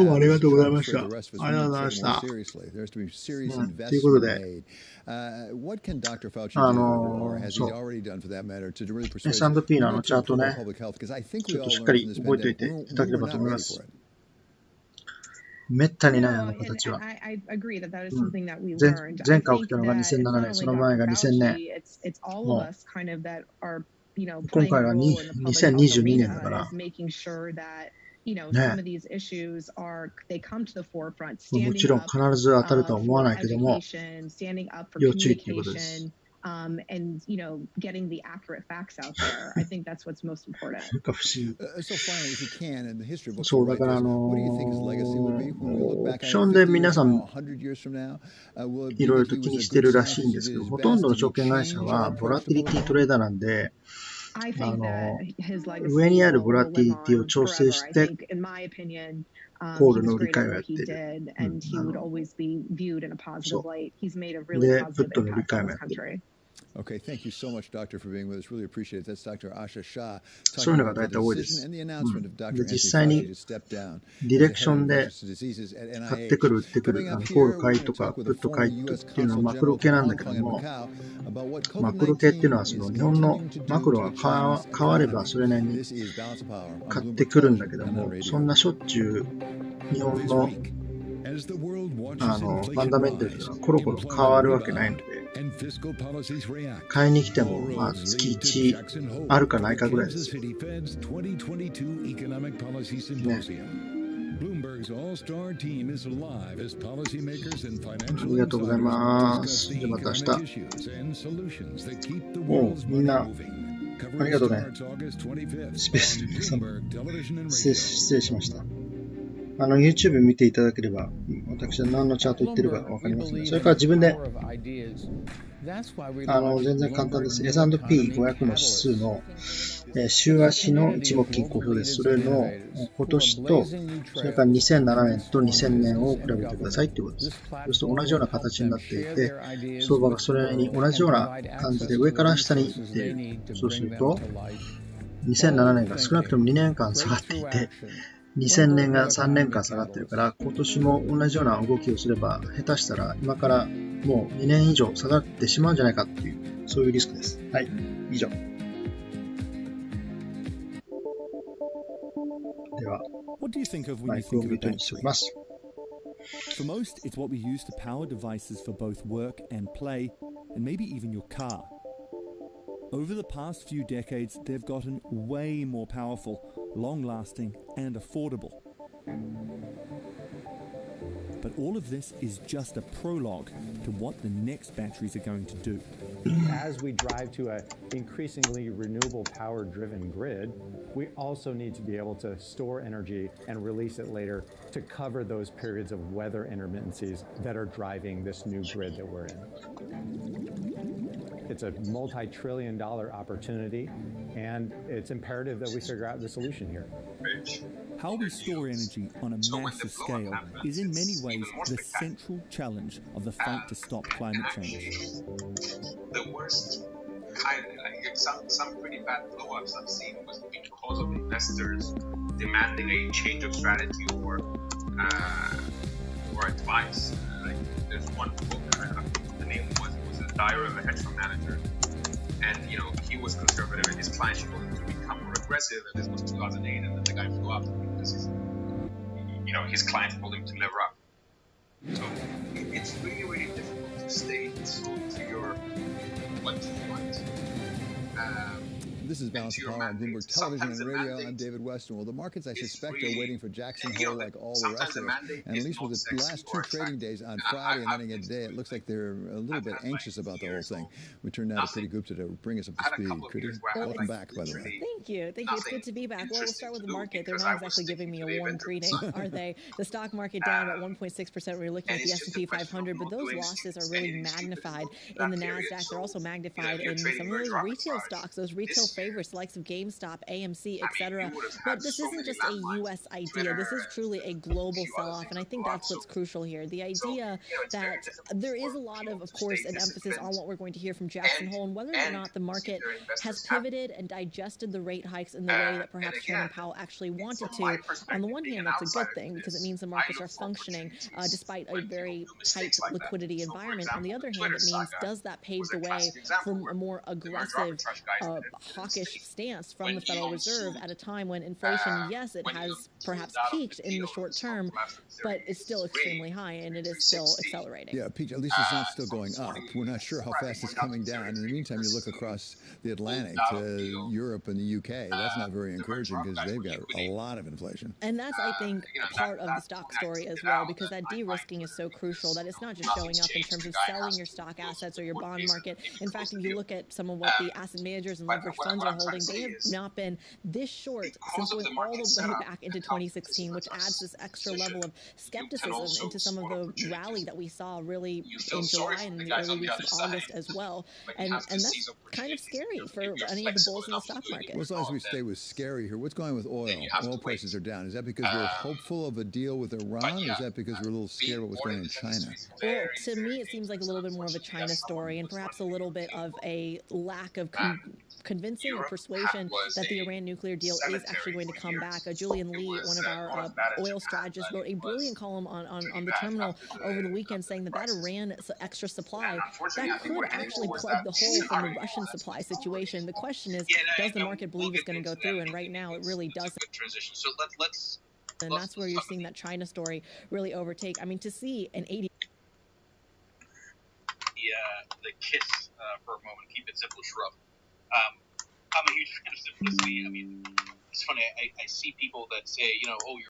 もありがとうございました。ありがとうございました。ということで、S&P のチャートね、ちょっとしっかり覚えておいていただければと思います。めったにないあの形は。前回起きたのが2007年、その前が2000年。もう今回は2022年だから。もちろん必ず当たるとは思わないけども、要注意ということです。and getting the accurate facts out there. I think that's what's most important. そうだからオプションで皆さんいろいろと気にしてるらしいんですけど、ほとんどの証券会社はボラティリティトレーダーなんで、上にあるボラティリティを調整して、コールの売り買いをやっている。そう。で、プットの売り買いもやっている。Okay, thank you so much, Doctor, for being with us. Really appreciate it. That's Dr. Asha Shah. そういうのが大体多いです。で、実際にディレクションで買ってくる、売ってくる、コール買いとか、プット買いっていうのはマクロ系なんだけども、マクロ系っていうのはその日本のマクロが変わればそれなりに買ってくるんだけども、そんなしょっちゅう日本のファンダメンタルというのはコロコロ変わるわけないので、買いに来ても、まあ、月1あるかないかぐらいですよ。ね。ありがとうございます。じゃあまた明日。もうみんな、ありがとうね。スペースの皆さん、失礼しました。YouTube 見ていただければ、私は何のチャート言ってるか分かりますので、それから自分で全然簡単です。S&P500 の指数の週足の一目金公表です。それの今年と、それから2007年と2000年を比べてくださいということです。そうすると同じような形になっていて、相場がそれに同じような感じで上から下に行っている。そうすると、2007年が少なくとも2年間下がっていて、2000年が3年間下がってるから、今年も同じような動きをすれば、下手したら今からもう2年以上下がってしまうんじゃないかっていう、そういうリスクです。はい、以上。では、マイクをミュートにしておきます。For most, it's what we use to power devices for both work and play, and maybe even your car. Over the past few decades, they've gotten way more powerful, long-lasting, and affordable. But all of this is just a prologue to what the next batteries are going to do. As we drive to an increasingly renewable power-driven grid, we also need to be able to store energy and release it later to cover those periods of weather intermittencies that are driving this new grid that we're in. It's a multi-trillion-dollar opportunity, and it's imperative that we figure out the solution here. How we store energy on a massive scale is in many ways the central challenge of the fight to stop climate change. The worst kind, like some pretty bad blow-ups I've seen was because of investors demanding a change of strategy or advice. Like there's one book, I don't know what the name was the Diary of a Hedge Fund Manager, and he was conservative and his clients told him to become more aggressive, and this was 2008, and then the guy flew up because his clients told him to lever up. So it's really, really difficult to stay true to your what you want. This is Balance of Power on Bloomberg Television and Radio. I'm David Weston. Well, the markets, I suspect, are waiting for Jackson Hole like all the rest of us. And at least with the last two trading days on Friday and then again today, it looks like they're a little bit anxious about the whole thing. We turned out to Kriti Gupta to bring us up to speed. Kriti, welcome back, by the way. Thank you. Thank you. It's good to be back. Well, we'll start with the market. They're not exactly giving me a warm greeting, are they? The stock market down about 1.6%. We're looking at the S&P 500, but those losses are really magnified in the NASDAQ. They're also magnified in some of those retail stocks, those retail favorites, the likes of GameStop, AMC, etc. But this isn't just a U.S. idea. This is truly a global sell-off, and I think that's what's crucial here. The idea that there is a lot of course, an emphasis on what we're going to hear from Jackson Hole and whether or not the market has pivoted and digested the rate hikes in the way that perhaps Chairman Powell actually wanted to. On the one hand, that's a good thing because it means the markets are functioning despite a very tight liquidity environment. On the other hand, it means does that pave the way for a more aggressive, hawkish stance from the Federal Reserve at a time when inflation, yes, it has perhaps peaked in the short term, but it's still extremely high and it is still accelerating. Yeah, peaked. At least it's not still going up. We're not sure how fast it's coming down. In the meantime, you look across the Atlantic to Europe and the UK. That's not very encouraging because they've got a lot of inflation. And that's, I think, part of the stock story as well, because that de-risking is so crucial that it's not just showing up in terms of selling your stock assets or your bond market. In fact, if you look at some of what the asset managers and leveraged funds are holding, they have not been this short since going all the way back into 2016, which adds this extra level of skepticism into some of the rally that we saw really in July and in the early weeks of August as well. And that's kind of scary for any of the bulls in the stock market. Well, as long as we stay with scary here, what's going on with oil? Oil prices are down. Is that because we're hopeful of a deal with Iran, or is that because we're a little scared of what's going on in China? Well, to me, it seems like a little bit more of a China story and perhaps a little bit of a lack of convincing or persuasion that the Iran nuclear deal is actually going to come back. Julian Lee, one of our oil strategists, wrote a brilliant column on the terminal over the weekend saying that Iran extra supply, that could actually plug the hole from the Russian supply situation. The question is, does the market believe it's going to go through? And right now, it really doesn't. So let's and that's where you're seeing that China story really overtake. I mean, to see an 80... The KISS for a moment, keep it simple, shrub. I'm a huge fan of simplicity. I mean, it's funny, I see people that say, oh,